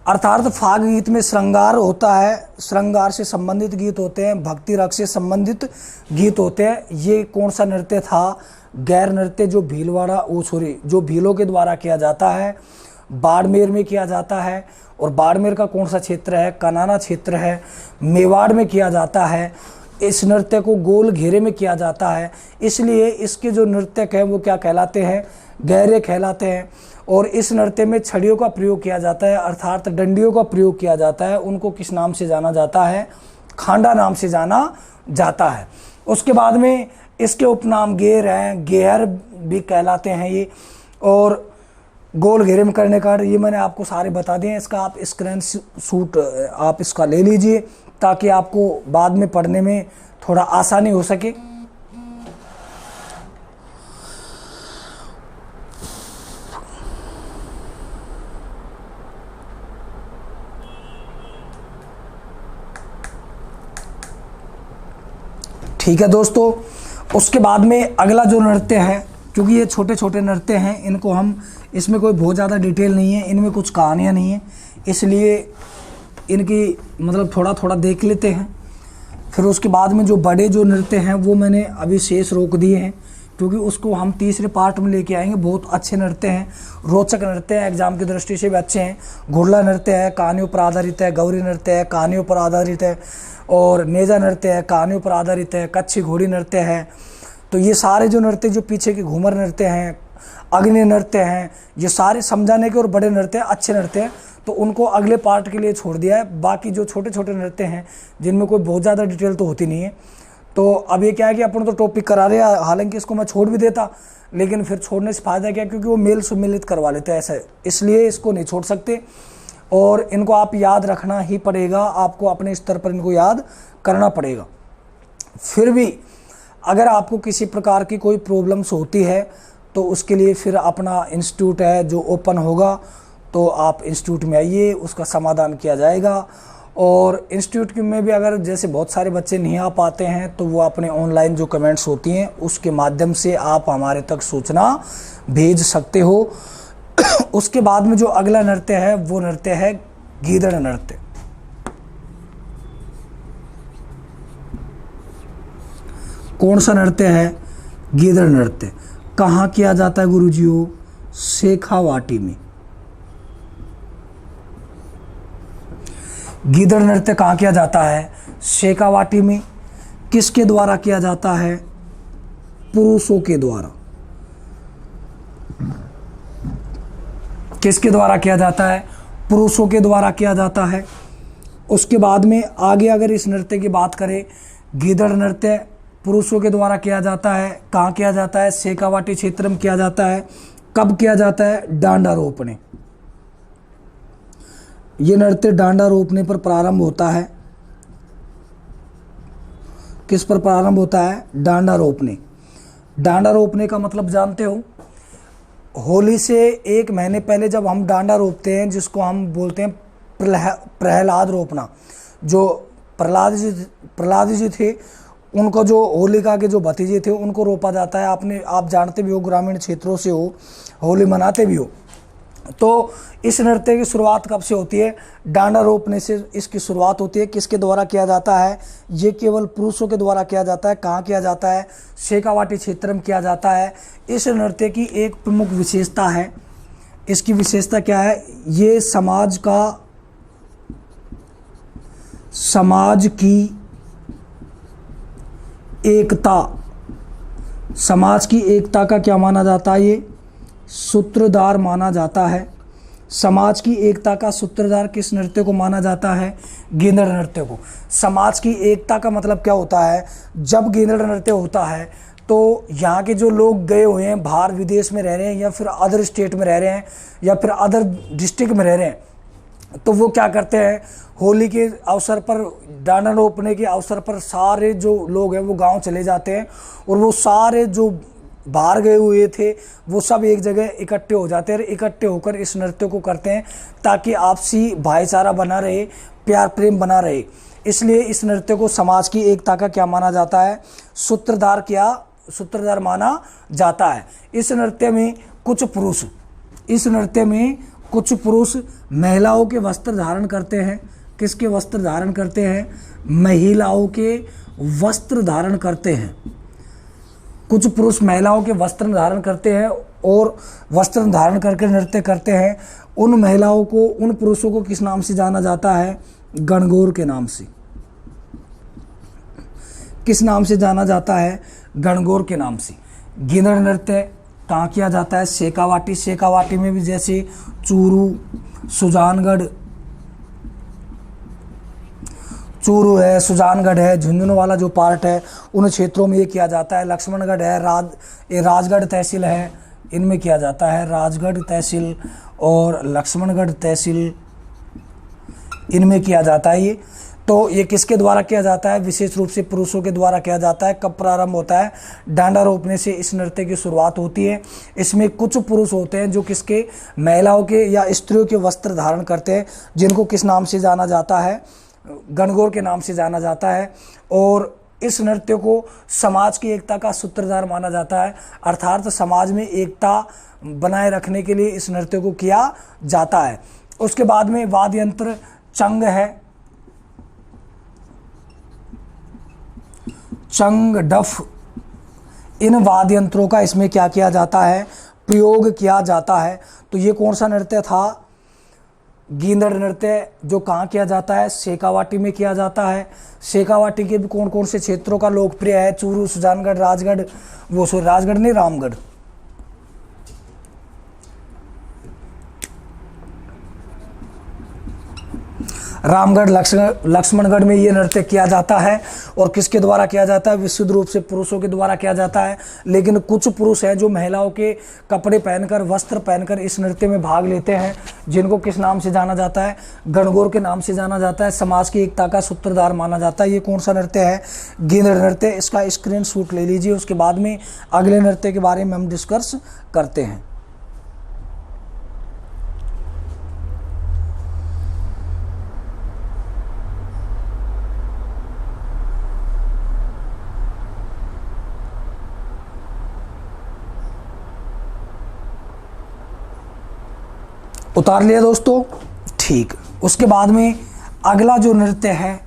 अर्थात फाग गीत में श्रृंगार होता है, श्रृंगार से संबंधित गीत होते हैं, भक्ति रस से संबंधित गीत होते हैं। ये कौन सा नृत्य था? गैर नृत्य जो भीलवाड़ा जो भीलों के द्वारा किया जाता है, बाड़मेर में किया जाता है। और बाड़मेर का कौन सा क्षेत्र है? कनाना क्षेत्र है। मेवाड़ में किया जाता है। इस नृत्य को गोल घेरे में किया जाता है, इसलिए इसके जो नृत्यक हैं वो क्या कहलाते हैं? गहरे कहलाते हैं। और इस नृत्य में छड़ियों का प्रयोग किया जाता है, अर्थात डंडियों का प्रयोग किया जाता है। उनको किस नाम से जाना जाता है? खांडा नाम से जाना जाता है। उसके बाद में इसके उपनाम गेर हैं, गेहर भी कहलाते हैं ये। और गोल घेरे में करने का, ये मैंने आपको सारे बता दिए हैं। इसका आप स्क्रीन शूट आप इसका ले लीजिए ताकि आपको बाद में पढ़ने में थोड़ा आसानी हो सके। ठीक है दोस्तों, उसके बाद में अगला जो नृत्य है, क्योंकि ये छोटे छोटे नृत्य हैं, इनको हम, इसमें कोई बहुत ज़्यादा डिटेल नहीं है, इनमें कुछ कहानियाँ नहीं है, इसलिए इनकी मतलब थोड़ा थोड़ा देख लेते हैं। फिर उसके बाद में जो बड़े जो नृत्य हैं वो मैंने अभी शेष रोक दिए हैं, क्योंकि उसको हम तीसरे पार्ट में लेके आएंगे। बहुत अच्छे नृत्य हैं, रोचक नृत्य हैं, एग्जाम की दृष्टि से भी अच्छे हैं। घुड़ला नृत्य है, कहानियों पर आधारित है। गौरी नृत्य है, कहानियों पर आधारित है। और नेजा नृत्य है, कहानियों पर आधारित है। कच्छी घोड़ी नृत्य है। तो ये सारे जो नृत्य, जो पीछे के घूमर नृत्य हैं, अग्नि नृत्य हैं, ये सारे समझाने के और बड़े नृत्य अच्छे नृत्य हैं, तो उनको अगले पार्ट के लिए छोड़ दिया है। बाकी जो छोटे छोटे नृत्य हैं जिनमें कोई बहुत ज़्यादा डिटेल तो होती नहीं है, तो अब ये क्या है कि अपन तो टॉपिक करा रहे हैं, हालांकि इसको मैं छोड़ भी देता, लेकिन फिर छोड़ने से फ़ायदा क्या, क्योंकि वो मेल सम्मिलित करवा लेते हैं ऐसा, इसलिए इसको नहीं छोड़ सकते। और इनको आप याद रखना ही पड़ेगा, आपको अपने स्तर पर इनको याद करना पड़ेगा। फिर भी अगर आपको किसी प्रकार की कोई प्रॉब्लम्स होती है तो उसके लिए फिर अपना इंस्टीट्यूट है जो ओपन होगा, तो आप इंस्टीट्यूट में आइए, उसका समाधान किया जाएगा। और इंस्टीट्यूट में भी अगर जैसे बहुत सारे बच्चे नहीं आ पाते हैं तो वो अपने ऑनलाइन जो कमेंट्स होती हैं उसके माध्यम से आप हमारे तक सूचना भेज सकते हो। उसके बाद में जो अगला नृत्य है वो नृत्य है गीदड़ नृत्य। कौन सा नृत्य है? गीदड़ नृत्य। कहाँ किया जाता है गुरुजियों? शेखावाटी में। गीदड़ नृत्य कहाँ किया जाता है? शेखावाटी में। किसके द्वारा किया जाता है? पुरुषों के द्वारा। किसके द्वारा किया जाता है? पुरुषों के द्वारा किया जाता है। उसके बाद में आगे अगर इस नृत्य की बात करें, गीदड़ नृत्य पुरुषों के द्वारा किया जाता है। कहाँ किया जाता है? शेखावाटी क्षेत्र में किया जाता है। कब किया जाता है? डांडा रोपने। ये नृत्य डांडा रोपने पर प्रारंभ होता है। किस पर प्रारंभ होता है? डांडा रोपने। डांडा रोपने का मतलब जानते हो? होली से एक महीने पहले जब हम डांडा रोपते हैं, जिसको हम बोलते हैं प्रहलाद रोपना। जो प्रहलाद जी थे, उनको जो होलिका के जो भतीजे थे उनको रोपा जाता है। आप जानते भी हो, ग्रामीण क्षेत्रों से हो, होली मनाते भी हो। तो इस नृत्य की शुरुआत कब से होती है? डांडा रोपने से इसकी शुरुआत होती है। किसके द्वारा किया जाता है? ये केवल पुरुषों के द्वारा किया जाता है। कहाँ किया जाता है? शेखावाटी क्षेत्र में किया जाता है। इस नृत्य की एक प्रमुख विशेषता है। इसकी विशेषता क्या है? ये समाज की एकता, समाज की एकता का क्या माना जाता है? ये सूत्रधार माना जाता है। समाज की एकता का सूत्रधार किस नृत्य को माना जाता है? गीदड़ नृत्य को। समाज की एकता का मतलब क्या होता है? जब गीदड़ नृत्य होता है तो यहाँ के जो लोग गए हुए हैं, बाहर विदेश में रह रहे हैं, या फिर अदर स्टेट में रह रहे हैं, या फिर अदर डिस्ट्रिक्ट में रह रहे हैं, तो वो क्या करते हैं, होली के अवसर पर, डांडा रोपने के अवसर पर सारे जो लोग हैं वो गांव चले जाते हैं, और वो सारे जो बाहर गए हुए थे वो सब एक जगह इकट्ठे हो जाते हैं। इकट्ठे होकर इस नृत्य को करते हैं ताकि आपसी भाईचारा बना रहे, प्यार प्रेम बना रहे। इसलिए इस नृत्य को समाज की एकता का क्या माना जाता है? सूत्रधार माना जाता है। इस नृत्य में कुछ पुरुष महिलाओं के वस्त्र धारण करते हैं। किसके वस्त्र धारण करते हैं? महिलाओं के वस्त्र धारण करते हैं। कुछ पुरुष महिलाओं के वस्त्र धारण करते हैं और वस्त्र धारण करके नृत्य करते हैं। उन महिलाओं को, उन पुरुषों को किस नाम से जाना जाता है? गणगौर के नाम से। किस नाम से जाना जाता है? गणगौर के नाम से। गीदड़ नृत्य कहाँ किया जाता है? शेखावाटी। शेखावाटी में भी जैसे चूरू, सुजानगढ़, चूरू है, सुजानगढ़ है, झुंझुनू वाला जो पार्ट है, उन क्षेत्रों में ये किया जाता है। लक्ष्मणगढ़ है, राजगढ़ तहसील है, इनमें किया जाता है। राजगढ़ तहसील और लक्ष्मणगढ़ तहसील इनमें किया जाता है ये। तो ये किसके द्वारा किया जाता है? विशेष रूप से पुरुषों के द्वारा किया जाता है। कब प्रारंभ होता है? डांडा रोपने से इस नृत्य की शुरुआत होती है। इसमें कुछ पुरुष होते हैं जो किसके, महिलाओं के या स्त्रियों के वस्त्र धारण करते हैं, जिनको किस नाम से जाना जाता है? गणगौर के नाम से जाना जाता है। और इस नृत्य को समाज की एकता का सूत्रधार माना जाता है, अर्थात समाज में एकता बनाए रखने के लिए इस नृत्य को किया जाता है। उसके बाद में वाद्य यंत्र चंग है, चंग, डफ, इन वाद्य यंत्रों का इसमें क्या किया जाता है? प्रयोग किया जाता है। तो ये कौन सा नृत्य था? गींदड़ नृत्य, जो कहाँ किया जाता है? शेखावाटी में किया जाता है। शेखावाटी के भी कौन कौन से क्षेत्रों का लोकप्रिय है? चूरू, सुजानगढ़, राजगढ़, राजगढ़ नहीं, रामगढ़। रामगढ़, लक्ष्मणगढ़ में ये नृत्य किया जाता है। और किसके द्वारा किया जाता है? विशुद्ध रूप से पुरुषों के द्वारा किया जाता है। लेकिन कुछ पुरुष हैं जो महिलाओं के कपड़े पहनकर, वस्त्र पहनकर इस नृत्य में भाग लेते हैं, जिनको किस नाम से जाना जाता है? गणगौर के नाम से जाना जाता है। समाज की एकता का सूत्रधार माना जाता है। ये कौन सा नृत्य है? गींदड़ नृत्य। इसका स्क्रीनशॉट ले लीजिए। उसके बाद में अगले नृत्य के बारे में हम डिस्कस करते हैं। उतार लिया दोस्तों? ठीक। उसके बाद में अगला जो नृत्य है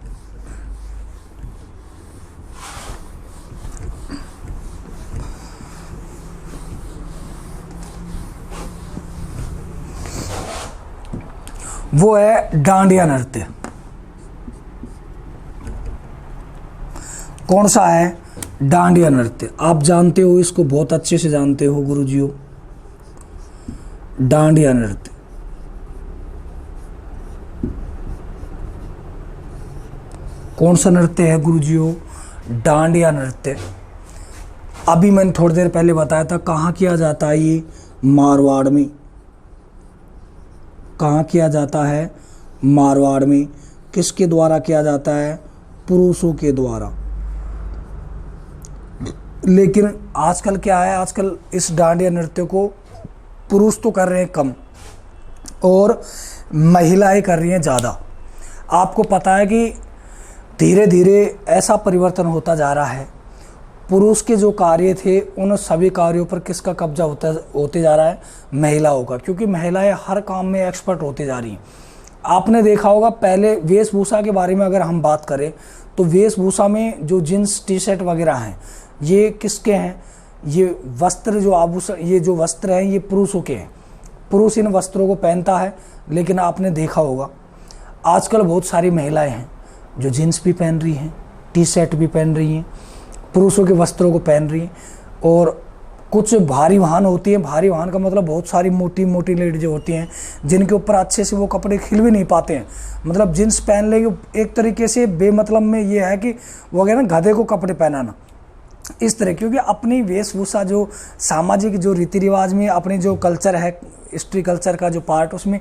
वो है डांडिया नृत्य। कौन सा है? डांडिया नृत्य। आप जानते हो, इसको बहुत अच्छे से जानते हो गुरुजियों, डांडिया नृत्य। कौन सा नृत्य है गुरुजियों? डांडिया नृत्य। अभी मैंने थोड़ी देर पहले बताया था कहाँ किया जाता है ये? मारवाड़ में। कहाँ किया जाता है? मारवाड़ में। किसके द्वारा किया जाता है? पुरुषों के द्वारा। लेकिन आजकल क्या है? आजकल इस डांडिया नृत्य को पुरुष तो कर रहे हैं कम और महिलाएं कर रही हैं ज़्यादा। आपको पता है कि धीरे धीरे ऐसा परिवर्तन होता जा रहा है। पुरुष के जो कार्य थे उन सभी कार्यों पर किसका कब्जा होते जा रहा है? महिलाओं का, क्योंकि महिलाएं हर काम में एक्सपर्ट होती जा रही हैं। आपने देखा होगा, पहले वेशभूषा के बारे में अगर हम बात करें तो वेशभूषा में जो जींस टी शर्ट वगैरह हैं ये किसके हैं? ये वस्त्र, जो आभूषण, ये जो वस्त्र हैं ये पुरुषों के हैं। पुरुष इन वस्त्रों को पहनता है। लेकिन आपने देखा होगा आजकल बहुत सारी महिलाएं हैं जो जीन्स भी पहन रही हैं, टी शर्ट भी पहन रही हैं, पुरुषों के वस्त्रों को पहन रही हैं। और कुछ भारी वाहन होती हैं, भारी वाहन का मतलब बहुत सारी मोटी मोटी लेडीज होती हैं जिनके ऊपर अच्छे से वो कपड़े खिल भी नहीं पाते हैं। मतलब जीन्स पहन लेंगे एक तरीके से बेमतलब में ये है कि वो क्या ना, गधे को कपड़े पहनाना, इस तरह। क्योंकि अपनी वेशभूषा, जो सामाजिक जो रीति रिवाज में अपने जो कल्चर है, हिस्ट्री कल्चर का जो पार्ट, उसमें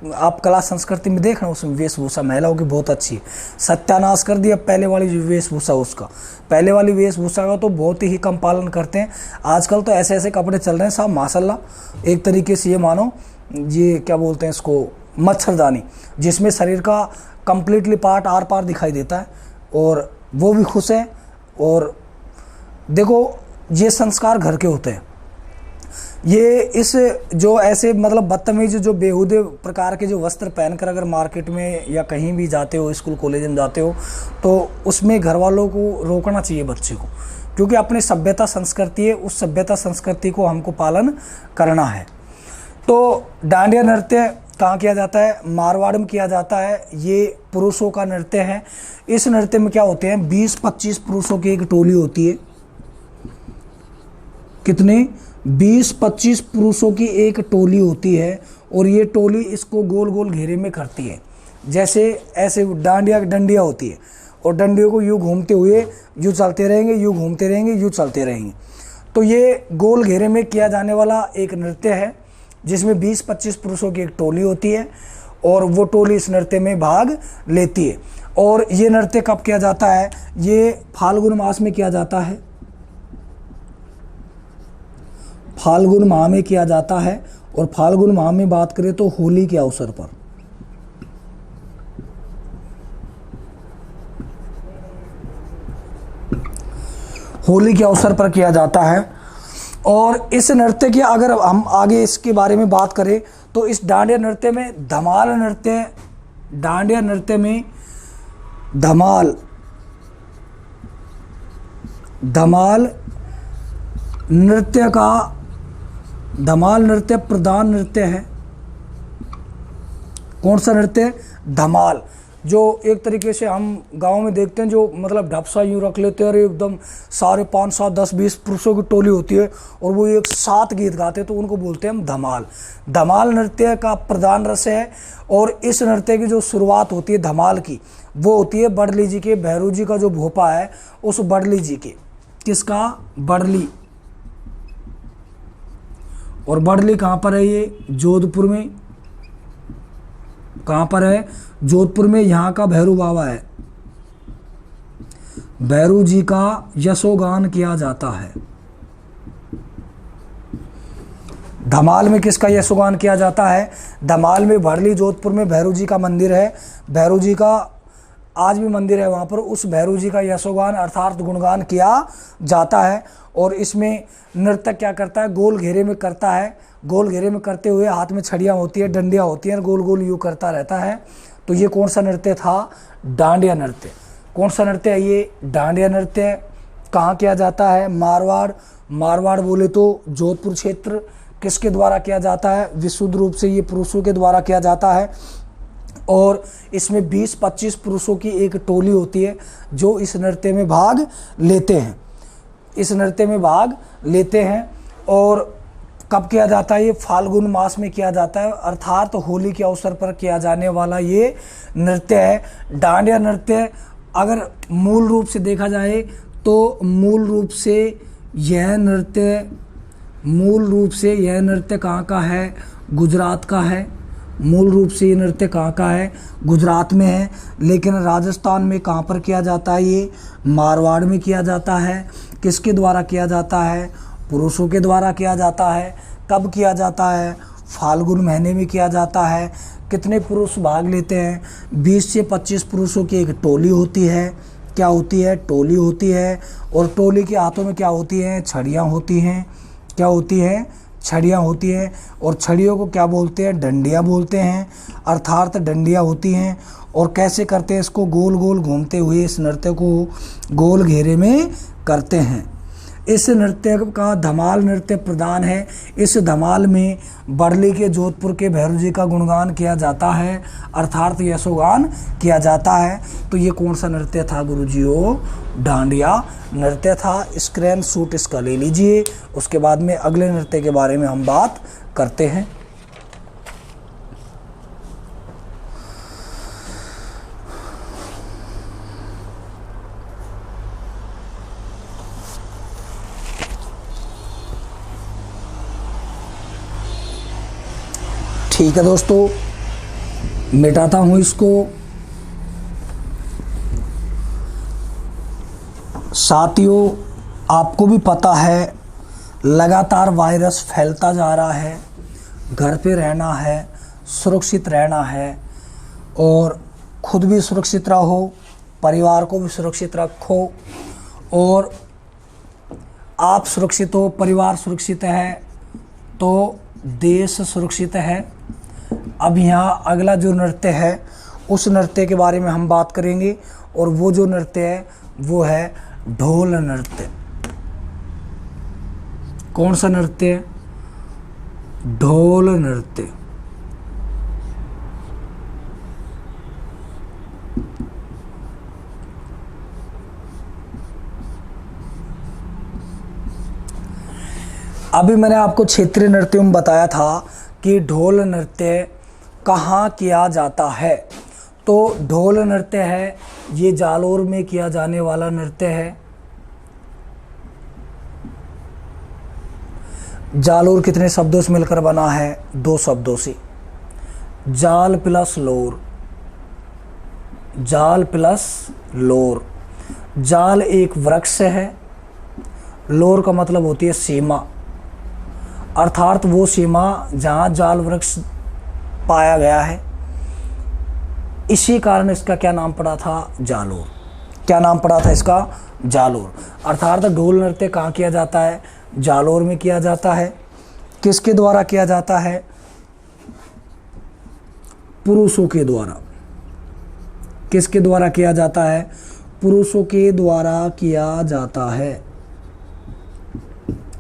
आप कला संस्कृति में देख रहे हो, उसमें वेशभूषा महिलाओं की बहुत अच्छी है। सत्यानाश कर दिया पहले वाली जो वेशभूषा उसका। पहले वाली वेशभूषा का तो बहुत ही कम पालन करते हैं। आजकल तो ऐसे ऐसे कपड़े चल रहे हैं साहब, माशाल्लाह। एक तरीके से ये मानो, ये क्या बोलते हैं इसको, मच्छरदानी, जिसमें शरीर का कंप्लीटली पार्ट आर पार दिखाई देता है, और वो भी खुश है। और देखो, ये संस्कार घर के होते हैं। ये इस जो ऐसे मतलब बदतमीज जो बेहुदे प्रकार के जो वस्त्र पहनकर अगर मार्केट में या कहीं भी जाते हो, स्कूल कॉलेज में जाते हो, तो उसमें घर वालों को रोकना चाहिए बच्चे को, क्योंकि अपनी सभ्यता संस्कृति है, उस सभ्यता संस्कृति को हमको पालन करना है। तो डांडिया नृत्य कहाँ किया जाता है? मारवाड़ में किया जाता है। ये पुरुषों का नृत्य है। इस नृत्य में क्या होते हैं? 20-25 पुरुषों की एक टोली होती है। कितने? 20-25 पुरुषों की एक टोली होती है, और ये टोली इसको गोल गोल घेरे में करती है। जैसे ऐसे डंडिया होती है, और डंडियों को यूँ घूमते हुए यूँ चलते रहेंगे, यूँ घूमते रहेंगे, यूँ चलते रहेंगे। तो ये गोल घेरे में किया जाने वाला एक नृत्य है जिसमें 20-25 पुरुषों की एक टोली होती है और वो टोली इस नृत्य में भाग लेती है। और ये नृत्य कब किया जाता है? ये फाल्गुन मास में किया जाता है, फाल्गुन माह में किया जाता है। और फाल्गुन माह में बात करें तो होली के अवसर पर, होली के अवसर पर किया जाता है। और इस नृत्य की अगर हम आगे इसके बारे में बात करें तो इस डांडिया नृत्य में धमाल नृत्य, डांडिया नृत्य में धमाल नृत्य का, धमाल नृत्य प्रधान नृत्य है। कौन सा नृत्य? धमाल। जो एक तरीके से हम गांव में देखते हैं, जो मतलब ढपसा यूँ रख लेते हैं और एकदम सारे 5, 7, 10, 20 पुरुषों की टोली होती है और वो एक साथ गीत गाते हैं, तो उनको बोलते हैं हम धमाल। धमाल नृत्य का प्रधान रस है। और इस नृत्य की जो शुरुआत होती है धमाल की, वो होती है बड़ली जी के, भैरू जी का जो भोपा है उस बड़ली जी के। किसका? बड़ली। और बड़ली कहाँ पर है? ये जोधपुर में। कहाँ पर है? जोधपुर में। यहाँ का भैरू बाबा है, भैरू जी का यशोगान किया जाता है। धमाल में किसका यशोगान किया जाता है? धमाल में भड़ली जोधपुर में भैरू जी का मंदिर है, भैरू जी का आज भी मंदिर है वहाँ पर। उस भैरू जी का यशोगान अर्थात गुणगान किया जाता है। और इसमें नृत्य क्या करता है? गोल घेरे में करता है। गोल घेरे में करते हुए हाथ में छड़ियाँ होती है, डंडियाँ होती हैं, गोल गोल यूँ करता रहता है। तो ये कौन सा नृत्य था? डांडिया नृत्य। कौन सा नृत्य है ये? डांडिया नृत्य। कहाँ किया जाता है? मारवाड़। मारवाड़ बोले तो जोधपुर क्षेत्र। किसके द्वारा किया जाता है? विशुद्ध रूप से ये पुरुषों के द्वारा किया जाता है। और इसमें 20-25 पुरुषों की एक टोली होती है जो इस नृत्य में भाग लेते हैं, इस नृत्य में भाग लेते हैं। और कब किया जाता है? ये फाल्गुन मास में किया जाता है, अर्थात होली के अवसर पर किया जाने वाला ये नृत्य है डांडिया नृत्य। अगर मूल रूप से देखा जाए तो मूल रूप से यह नृत्य कहाँ का है? गुजरात का है। मूल रूप से ये नृत्य कहाँ का है? गुजरात में है। लेकिन राजस्थान में कहाँ पर किया जाता है? ये मारवाड़ में किया जाता है। किसके द्वारा किया जाता है? पुरुषों के द्वारा किया जाता है। कब किया जाता है? फाल्गुन महीने में किया जाता है। कितने पुरुष भाग लेते हैं? 20 से 25 पुरुषों की एक टोली होती है। क्या होती है? टोली होती है। और टोली के हाथों में क्या होती हैं? छड़ियाँ होती हैं। क्या होती हैं? छड़ियाँ होती हैं। और छड़ियों को क्या बोलते हैं? डंडियाँ बोलते हैं, अर्थात डंडियाँ होती हैं। और कैसे करते हैं इसको? गोल गोल घूमते हुए इस नृत्य को गोल घेरे में करते हैं। इस नृत्य का धमाल नृत्य प्रधान है। इस धमाल में बड़ली के जोधपुर के भैरू जी का गुणगान किया जाता है, अर्थात यशोगान किया जाता है। तो ये कौन सा नृत्य था गुरुजियों? डांडिया नृत्य था। स्क्रीन शॉट इसका ले लीजिए, उसके बाद में अगले नृत्य के बारे में हम बात करते हैं। ठीक है दोस्तों, मिटाता हूँ इसको। साथियों, आपको भी पता है लगातार वायरस फैलता जा रहा है। घर पे रहना है, सुरक्षित रहना है और खुद भी सुरक्षित रहो, परिवार को भी सुरक्षित रखो। और आप सुरक्षित हो, परिवार सुरक्षित है तो देश सुरक्षित है। अब यहाँ अगला जो नृत्य है उस नृत्य के बारे में हम बात करेंगे। और वो जो नृत्य है वो है ढोल नृत्य। कौन सा नृत्य? ढोल नृत्य। अभी मैंने आपको क्षेत्रीय नृत्य में बताया था कि ढोल नृत्य कहाँ किया जाता है। तो ढोल नृत्य है, ये जालोर में किया जाने वाला नृत्य है। जालोर कितने शब्दों से मिलकर बना है? 2 शब्दों से। जाल प्लस लोर, जाल प्लस लोर। जाल एक वृक्ष है, लोर का मतलब होती है सीमा, अर्थात वो सीमा जहाँ जाल वृक्ष पाया गया है। इसी कारण इसका क्या नाम पड़ा था? जालोर। क्या नाम पड़ा था इसका? जालोर। अर्थात ढोल नृत्य कहाँ किया जाता है? जालोर में किया जाता है। किसके द्वारा किया जाता है? पुरुषों के द्वारा। किसके द्वारा किया जाता है? पुरुषों के द्वारा किया जाता है।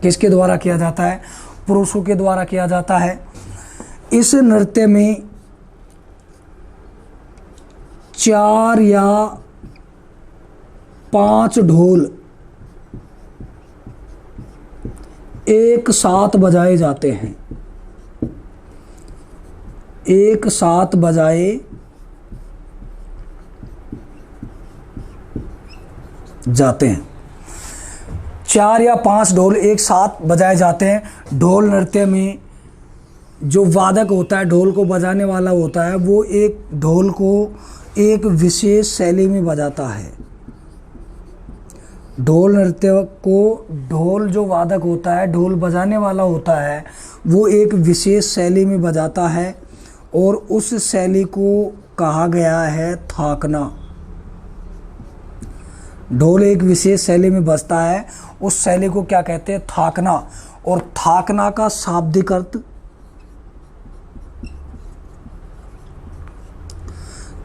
किसके द्वारा किया जाता है? पुरुषों के द्वारा किया जाता है। इस नृत्य में 4 या 5 ढोल एक साथ बजाए जाते हैं, एक साथ बजाए जाते हैं। 4 या 5 ढोल एक साथ बजाए जाते हैं। ढोल नृत्य में जो वादक होता है, ढोल को बजाने वाला होता है, वो एक ढोल को एक विशेष शैली में बजाता है। ढोल नृत्य को, ढोल जो वादक होता है, ढोल बजाने वाला होता है, वो एक विशेष शैली में बजाता है और उस शैली को कहा गया है थाकना। ढोल एक विशेष शैली में बजता है, उस शैली को क्या कहते हैं? थाकना। और थाकना का शाब्दिक अर्थ,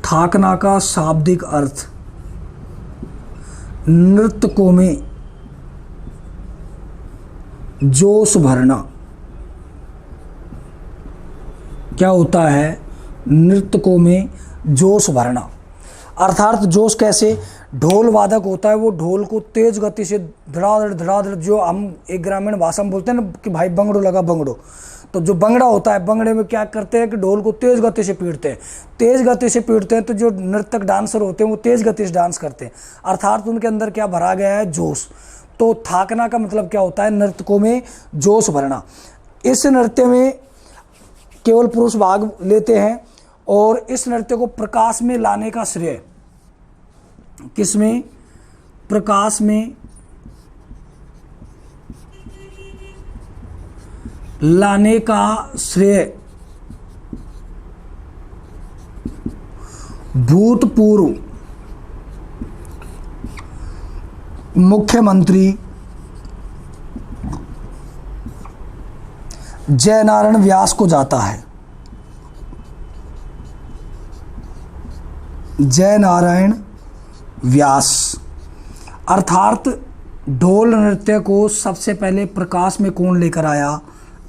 थाकना का शाब्दिक अर्थ नर्तकों में जोश भरना। क्या होता है? नर्तकों में जोश भरना। अर्थात जोश कैसे? ढोल वादक होता है, वो ढोल को तेज गति से धड़ाधड़, जो हम एक ग्रामीण भाषा में बोलते हैं ना कि भाई बंगड़ो लगा बंगड़ो, तो जो बंगड़ा होता है, बंगड़े में क्या करते हैं कि ढोल को तेज गति से पीटते हैं। तेज गति से पीटते हैं तो जो नर्तक डांसर होते हैं वो तेज गति से डांस करते हैं, अर्थात उनके अंदर क्या भरा गया है? जोश। तो थाकना का मतलब क्या होता है? नर्तकों में जोश भरना। इस नृत्य में केवल पुरुष भाग लेते हैं और इस नृत्य को प्रकाश में लाने का श्रेय किसमें? प्रकाश में लाने का श्रेय भूतपूर्व मुख्यमंत्री जयनारायण व्यास को जाता है। जयनारायण व्यास। अर्थात ढोल नृत्य को सबसे पहले प्रकाश में कौन लेकर आया?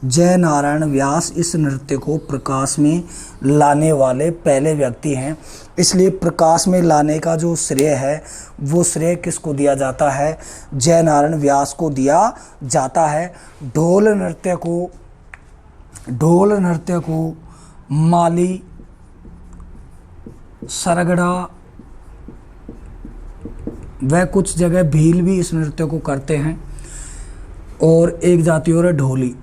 जयनारायण व्यास इस नृत्य को प्रकाश में लाने वाले पहले व्यक्ति हैं। इसलिए प्रकाश में लाने का जो श्रेय है वो श्रेय किसको दिया जाता है? जयनारायण व्यास को दिया जाता है। ढोल नृत्य को माली, सरगड़ा वह कुछ जगह भील भी इस नृत्य को करते हैं। और एक जाति और है ढोली।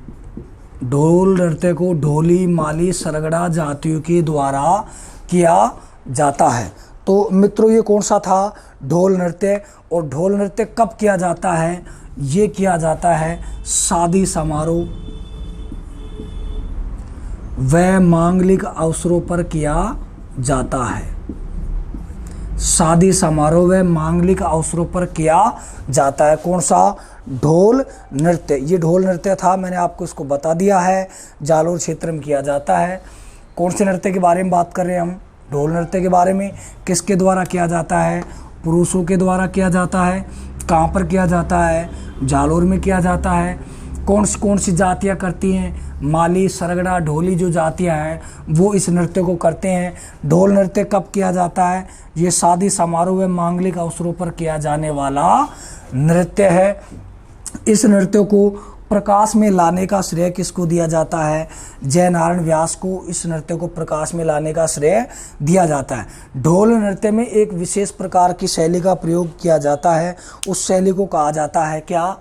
ढोल नृत्य को ढोली, माली, सरगड़ा जातियों के द्वारा किया जाता है। तो मित्रों ये कौन सा था? ढोल नृत्य। और ढोल नृत्य कब किया जाता है? ये किया जाता है शादी समारोह व मांगलिक अवसरों पर किया जाता है। शादी समारोह व मांगलिक अवसरों पर किया जाता है। कौन सा? ढोल नृत्य। ये ढोल नृत्य था, मैंने आपको इसको बता दिया है। जालोर क्षेत्र में किया जाता है। कौन से नृत्य के बारे में बात कर रहे हैं हम? ढोल नृत्य के बारे में। किसके द्वारा किया जाता है? पुरुषों के द्वारा किया जाता है। कहाँ पर किया जाता है? जालोर में किया जाता है। कौन सी जातियाँ करती हैं? माली, सरगड़ा, ढोली जो जातियाँ हैं वो इस नृत्य को करते हैं। ढोल नृत्य कब किया जाता है? ये शादी समारोह व मांगलिक अवसरों पर किया जाने वाला नृत्य है। इस नृत्य को प्रकाश में लाने का श्रेय किसको दिया जाता है? जयनारायण व्यास को इस नृत्य को प्रकाश में लाने का श्रेय दिया जाता है। ढोल नृत्य में एक विशेष प्रकार की शैली का प्रयोग किया जाता है। उस शैली को कहा जाता है क्या?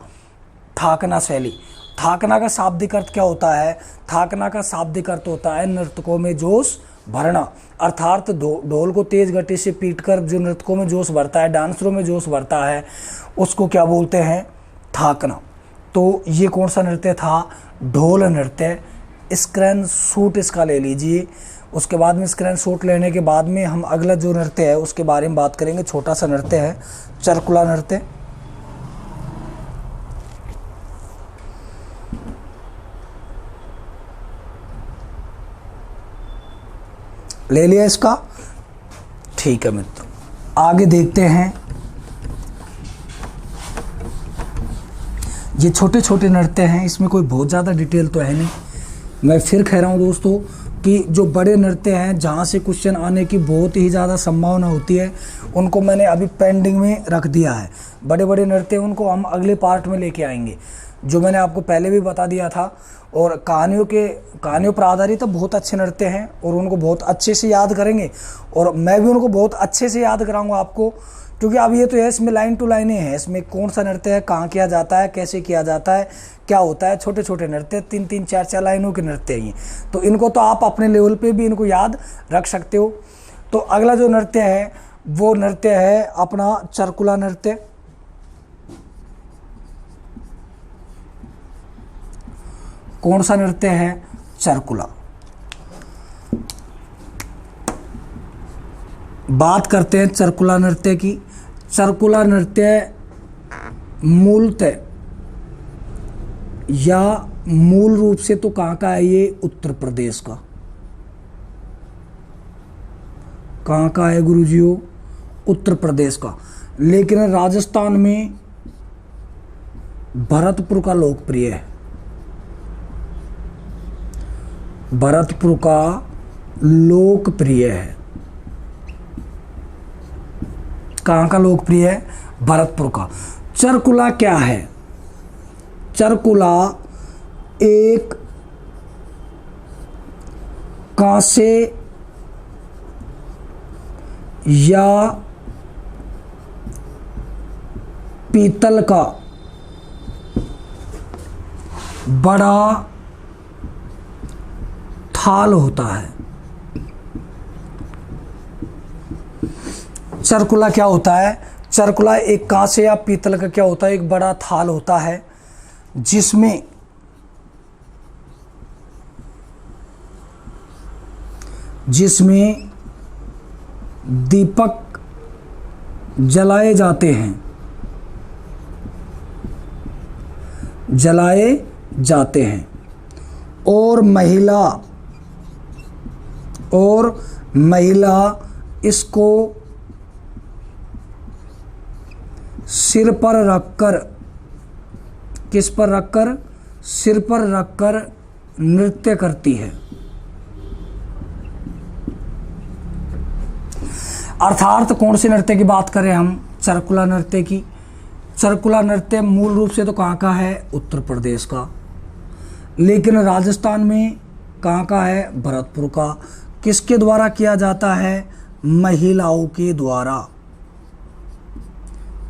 थाकना शैली। थाकना का शाब्दिक अर्थ क्या होता है? थाकना का शाब्दिक अर्थ होता है नर्तकों में जोश भरना, अर्थात ढोल को तेज गति से पीटकर जो नर्तकों में जोश भरता है, डांसरों में जोश भरता है, उसको क्या बोलते हैं? थाकना। तो ये कौन सा नृत्य था? ढोल नृत्य। स्क्रीन शॉट इसका ले लीजिए। उसके बाद में स्क्रीन शॉट लेने के बाद में हम अगला जो नृत्य है उसके बारे में बात करेंगे। छोटा सा नृत्य है चरकुला नृत्य। ले लिया इसका? ठीक है मित्रों, आगे देखते हैं। ये छोटे छोटे नृत्य हैं, इसमें कोई बहुत ज़्यादा डिटेल तो है नहीं। मैं फिर कह रहा हूँ दोस्तों कि जो बड़े नृत्य हैं जहाँ से क्वेश्चन आने की बहुत ही ज़्यादा संभावना होती है, उनको मैंने अभी पेंडिंग में रख दिया है। बड़े बड़े नृत्य उनको हम अगले पार्ट में लेके आएंगे, जो मैंने आपको पहले भी बता दिया था। और कहानियों पर आधारित तो बहुत अच्छे नृत्य हैं और उनको बहुत अच्छे से याद करेंगे, और मैं भी उनको बहुत अच्छे से याद कराऊंगा आपको, क्योंकि अब ये तो है, इसमें लाइन टू लाइनें हैं। इसमें कौन सा नृत्य है, कहाँ किया जाता है, कैसे किया जाता है, क्या होता है। छोटे छोटे नृत्य 3-3, 4-4 लाइनों के नृत्य हैं, तो इनको तो आप अपने लेवल पे भी इनको याद रख सकते हो। तो अगला जो नृत्य है वो नृत्य है अपना चरकुला नृत्य। कौन सा नृत्य है? चरकुला। बात करते हैं चरकुला नृत्य की। चरकुला नृत्य मूलतः या मूल रूप से तो कहाँ का है? ये उत्तर प्रदेश का। कहाँ का है गुरुजियों? उत्तर प्रदेश का। लेकिन राजस्थान में भरतपुर का लोकप्रिय है। भरतपुर का लोकप्रिय है। कहाँ का लोकप्रिय है? भरतपुर का। चरकुला क्या है? चरकुला एक कांसे या पीतल का बड़ा थाल होता है। चरकुला क्या होता है? चरकुला एक कांसे या पीतल का क्या होता है? एक बड़ा थाल होता है जिसमें दीपक जलाए जाते हैं। और महिला इसको सिर पर रखकर, किस पर रखकर? सिर पर रखकर नृत्य करती है। अर्थात कौन से नृत्य की बात करें हम? चरकुला नृत्य की। चरकुला नृत्य मूल रूप से तो कहाँ का है? उत्तर प्रदेश का। लेकिन राजस्थान में कहाँ का है? भरतपुर का। किसके द्वारा किया जाता है? महिलाओं के द्वारा।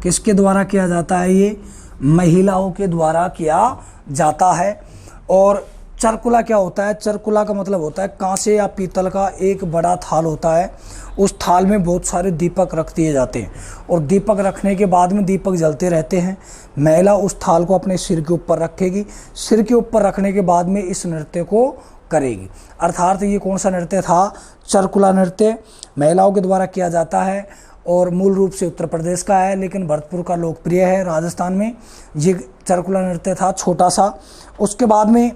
किसके द्वारा किया जाता है? ये महिलाओं के द्वारा किया जाता है। और चरकुला क्या होता है? चरकुला का मतलब होता है कांसे या पीतल का एक बड़ा थाल होता है। उस थाल में बहुत सारे दीपक रख दिए जाते हैं, और दीपक रखने के बाद में दीपक जलते रहते हैं। महिला उस थाल को अपने सिर के ऊपर रखेगी। सिर के ऊपर रखने के बाद में इस नृत्य को करेगी। अर्थात ये कौन सा नृत्य था? चरकुला नृत्य। महिलाओं के द्वारा किया जाता है और मूल रूप से उत्तर प्रदेश का है, लेकिन भरतपुर का लोकप्रिय है राजस्थान में। ये चरकुला नृत्य था छोटा सा। उसके बाद में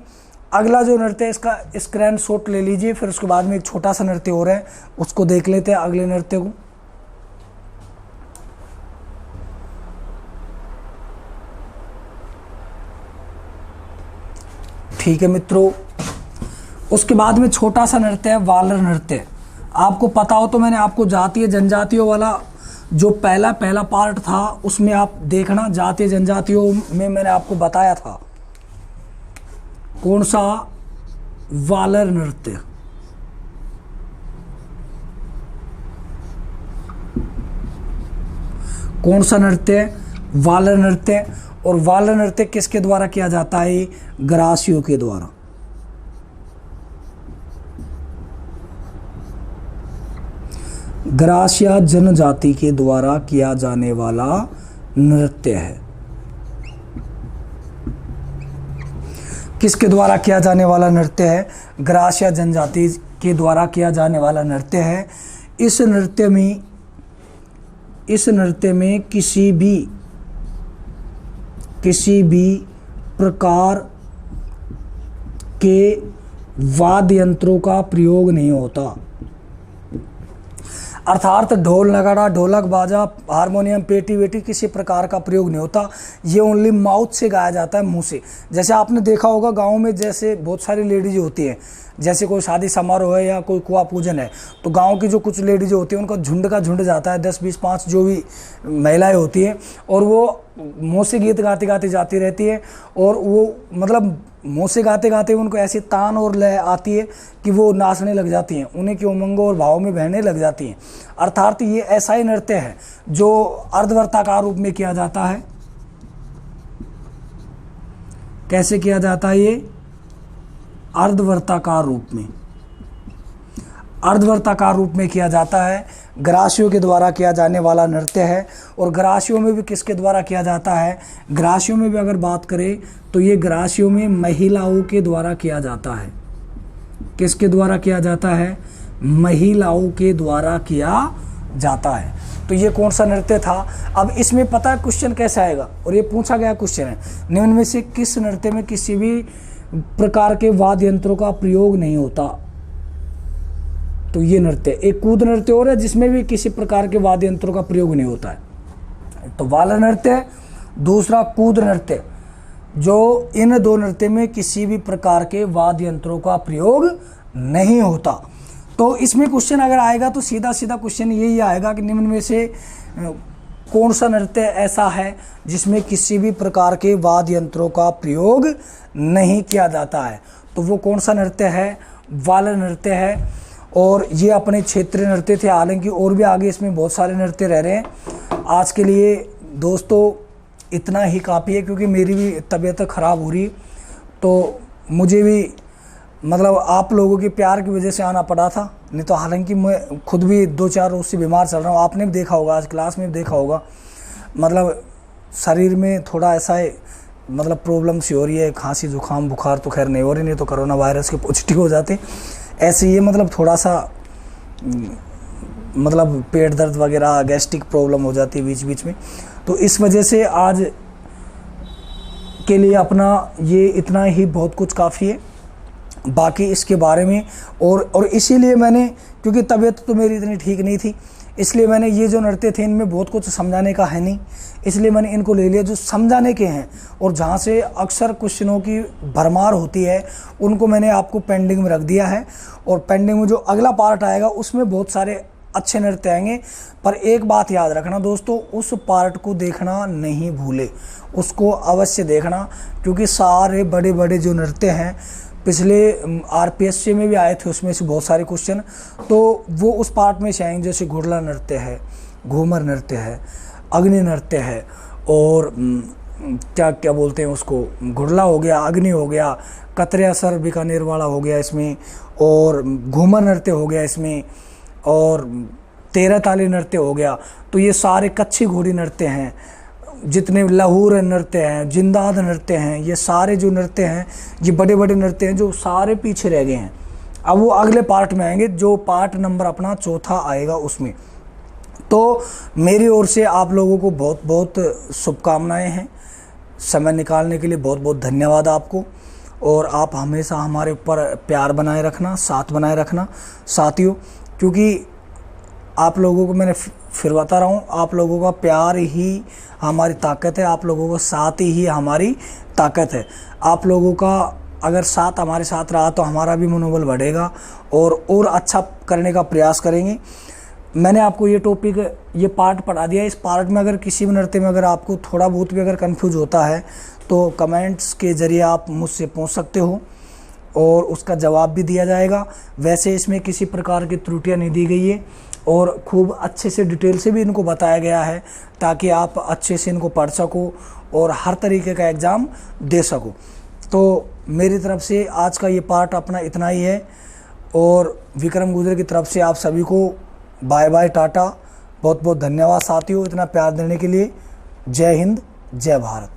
अगला जो नृत्य है इसका स्क्रीन शॉट ले लीजिए, फिर उसके बाद में एक छोटा सा नृत्य हो रहा है, उसको देख लेते हैं अगले नृत्य को। ठीक है मित्रों, उसके बाद में छोटा सा नृत्य है वालर नृत्य। आपको पता हो तो मैंने आपको जातीय जनजातियों वाला जो पहला पार्ट था उसमें आप देखना, जातीय जनजातियों में मैंने आपको बताया था कौन सा? वालर नृत्य। कौन सा नृत्य? वालर नृत्य। और बाल नृत्य किसके द्वारा किया जाता है? ग्रासियों के द्वारा। ग्रासिया जनजाति के द्वारा किया जाने वाला नृत्य है। किसके द्वारा किया जाने वाला नृत्य है? ग्रासिया जनजाति के द्वारा किया जाने वाला नृत्य है। इस नृत्य में किसी भी प्रकार के वाद्य यंत्रों का प्रयोग नहीं होता, अर्थात ढोल नगाड़ा, ढोलक, बाजा, हारमोनियम, पेटी वेटी किसी प्रकार का प्रयोग नहीं होता। ये ओनली माउथ से गाया जाता है, मुंह से। जैसे आपने देखा होगा गाँव में जैसे बहुत सारी लेडीज होती हैं, जैसे कोई शादी समारोह है या कोई कुआं पूजन है, तो गांव की जो कुछ लेडीज होती हैं उनका झुंड का झुंड जाता है, 10 20 5 जो भी महिलाएं होती हैं, और वो मुँह से गीत गाते गाते जाती रहती है। और वो मतलब मुँह से गाते गाते उनको ऐसी तान और लय आती है कि वो नाचने लग जाती हैं, उन्हीं के उमंगों और भाव में बहने लग जाती हैं। अर्थात ये ऐसा ही नृत्य है जो अर्धवर्ताकार रूप में किया जाता है। कैसे किया जाता है? ये अर्धवर्ताकार रूप में, अर्धवर्ताकार रूप में किया जाता है। ग्रासियों के द्वारा किया जाने वाला नृत्य है। और ग्रासियों में भी किसके द्वारा किया जाता है? ग्रासियों में भी अगर बात करें तो ये ग्रासियों में महिलाओं के द्वारा किया जाता है। किसके द्वारा किया जाता है? महिलाओं के द्वारा किया जाता है। तो ये कौन सा नृत्य था? अब इसमें पता है क्वेश्चन कैसे आएगा, और ये पूछा गया क्वेश्चन है, निम्न में से किस नृत्य में किसी भी प्रकार के वाद्य यंत्रों का प्रयोग नहीं होता? तो ये नृत्य, एक कूद नृत्य और है जिसमें भी किसी प्रकार के वाद्य यंत्रों का प्रयोग नहीं होता है, तो वाला नृत्य। दूसरा कूद नृत्य, जो इन दो नृत्य में किसी भी प्रकार के वाद्य यंत्रों का प्रयोग नहीं होता। तो इसमें क्वेश्चन अगर आएगा तो सीधा सीधा क्वेश्चन यही आएगा कि निम्न में से कौन सा नृत्य ऐसा है जिसमें किसी भी प्रकार के वाद्य यंत्रों का प्रयोग नहीं किया जाता है? तो वो कौन सा नृत्य है? वाला नृत्य है। और ये अपने क्षेत्रीय नृत्य थे, हालांकि और भी आगे इसमें बहुत सारे नृत्य रह रहे हैं। आज के लिए दोस्तों इतना ही काफ़ी है, क्योंकि मेरी भी तबीयत ख़राब हो रही, तो मुझे भी मतलब आप लोगों के प्यार की वजह से आना पड़ा था, नहीं तो हालांकि मैं खुद भी 2-4 रोज से बीमार चल रहा हूँ। आपने भी देखा होगा, आज क्लास में भी देखा होगा, मतलब शरीर में थोड़ा ऐसा है, मतलब प्रॉब्लम सी हो रही है, खांसी जुकाम बुखार तो खैर नहीं हो रही, नहीं तो कोरोना वायरस के पॉजिटिव हो जाते। ऐसे ये मतलब थोड़ा सा मतलब पेट दर्द वगैरह, गैस्ट्रिक प्रॉब्लम हो जाती है बीच बीच में, तो इस वजह से आज के लिए अपना ये इतना ही बहुत कुछ काफ़ी है। बाकी इसके बारे में और इसीलिए मैंने, क्योंकि तबीयत तो मेरी इतनी ठीक नहीं थी, इसलिए मैंने ये जो नृत्य थे इनमें बहुत कुछ समझाने का है नहीं, इसलिए मैंने इनको ले लिया जो समझाने के हैं। और जहाँ से अक्सर क्वेश्चनों की भरमार होती है उनको मैंने आपको पेंडिंग में रख दिया है। और पेंडिंग में जो अगला पार्ट आएगा उसमें बहुत सारे अच्छे नृत्य आएंगे। पर एक बात याद रखना दोस्तों, उस पार्ट को देखना नहीं भूले, उसको अवश्य देखना, क्योंकि सारे बड़े बड़े जो नृत्य हैं पिछले आरपीएससी में भी आए थे, उसमें से बहुत सारे क्वेश्चन तो वो उस पार्ट में से आएंगे। जैसे घुड़ला नृत्य है, घूमर नृत्य है, अग्नि नृत्य है, और क्या क्या बोलते हैं उसको, घुड़ला हो गया, अग्नि हो गया, कतरे असर बीकानेर वाला हो गया इसमें, और घूमर नृत्य हो गया इसमें, और 13 ताली नृत्य हो गया। तो ये सारे कच्छी घोड़ी नृत्य हैं, जितने लहूर नृत्य हैं, जिंदाद नृत्य हैं, ये सारे जो नृत्य हैं ये बड़े बड़े नृत्य हैं जो सारे पीछे रह गए हैं। अब वो अगले पार्ट में आएंगे, जो पार्ट नंबर अपना चौथा आएगा उसमें। तो मेरी ओर से आप लोगों को बहुत बहुत शुभकामनाएं हैं। समय निकालने के लिए बहुत बहुत धन्यवाद आपको, और आप हमेशा हमारे ऊपर प्यार बनाए रखना, साथ बनाए रखना साथियों, क्योंकि आप लोगों को मैंने फिर बता रहा हूँ, आप लोगों का प्यार ही हमारी ताकत है, आप लोगों का साथ ही हमारी ताकत है। आप लोगों का अगर साथ हमारे साथ रहा तो हमारा भी मनोबल बढ़ेगा और अच्छा करने का प्रयास करेंगे। मैंने आपको ये टॉपिक, ये पार्ट पढ़ा दिया। इस पार्ट में अगर किसी भी नृत्य में अगर आपको थोड़ा बहुत भी अगर कंफ्यूज होता है तो कमेंट्स के ज़रिए आप मुझसे पूछ सकते हो और उसका जवाब भी दिया जाएगा। वैसे इसमें किसी प्रकार की त्रुटियां नहीं दी गई है और खूब अच्छे से डिटेल से भी इनको बताया गया है ताकि आप अच्छे से इनको पढ़ सको और हर तरीके का एग्ज़ाम दे सको। तो मेरी तरफ से आज का ये पार्ट अपना इतना ही है, और विक्रम गुर्जर की तरफ से आप सभी को बाय बाय, टाटा। बहुत बहुत धन्यवाद साथियों इतना प्यार देने के लिए। जय हिंद, जय भारत।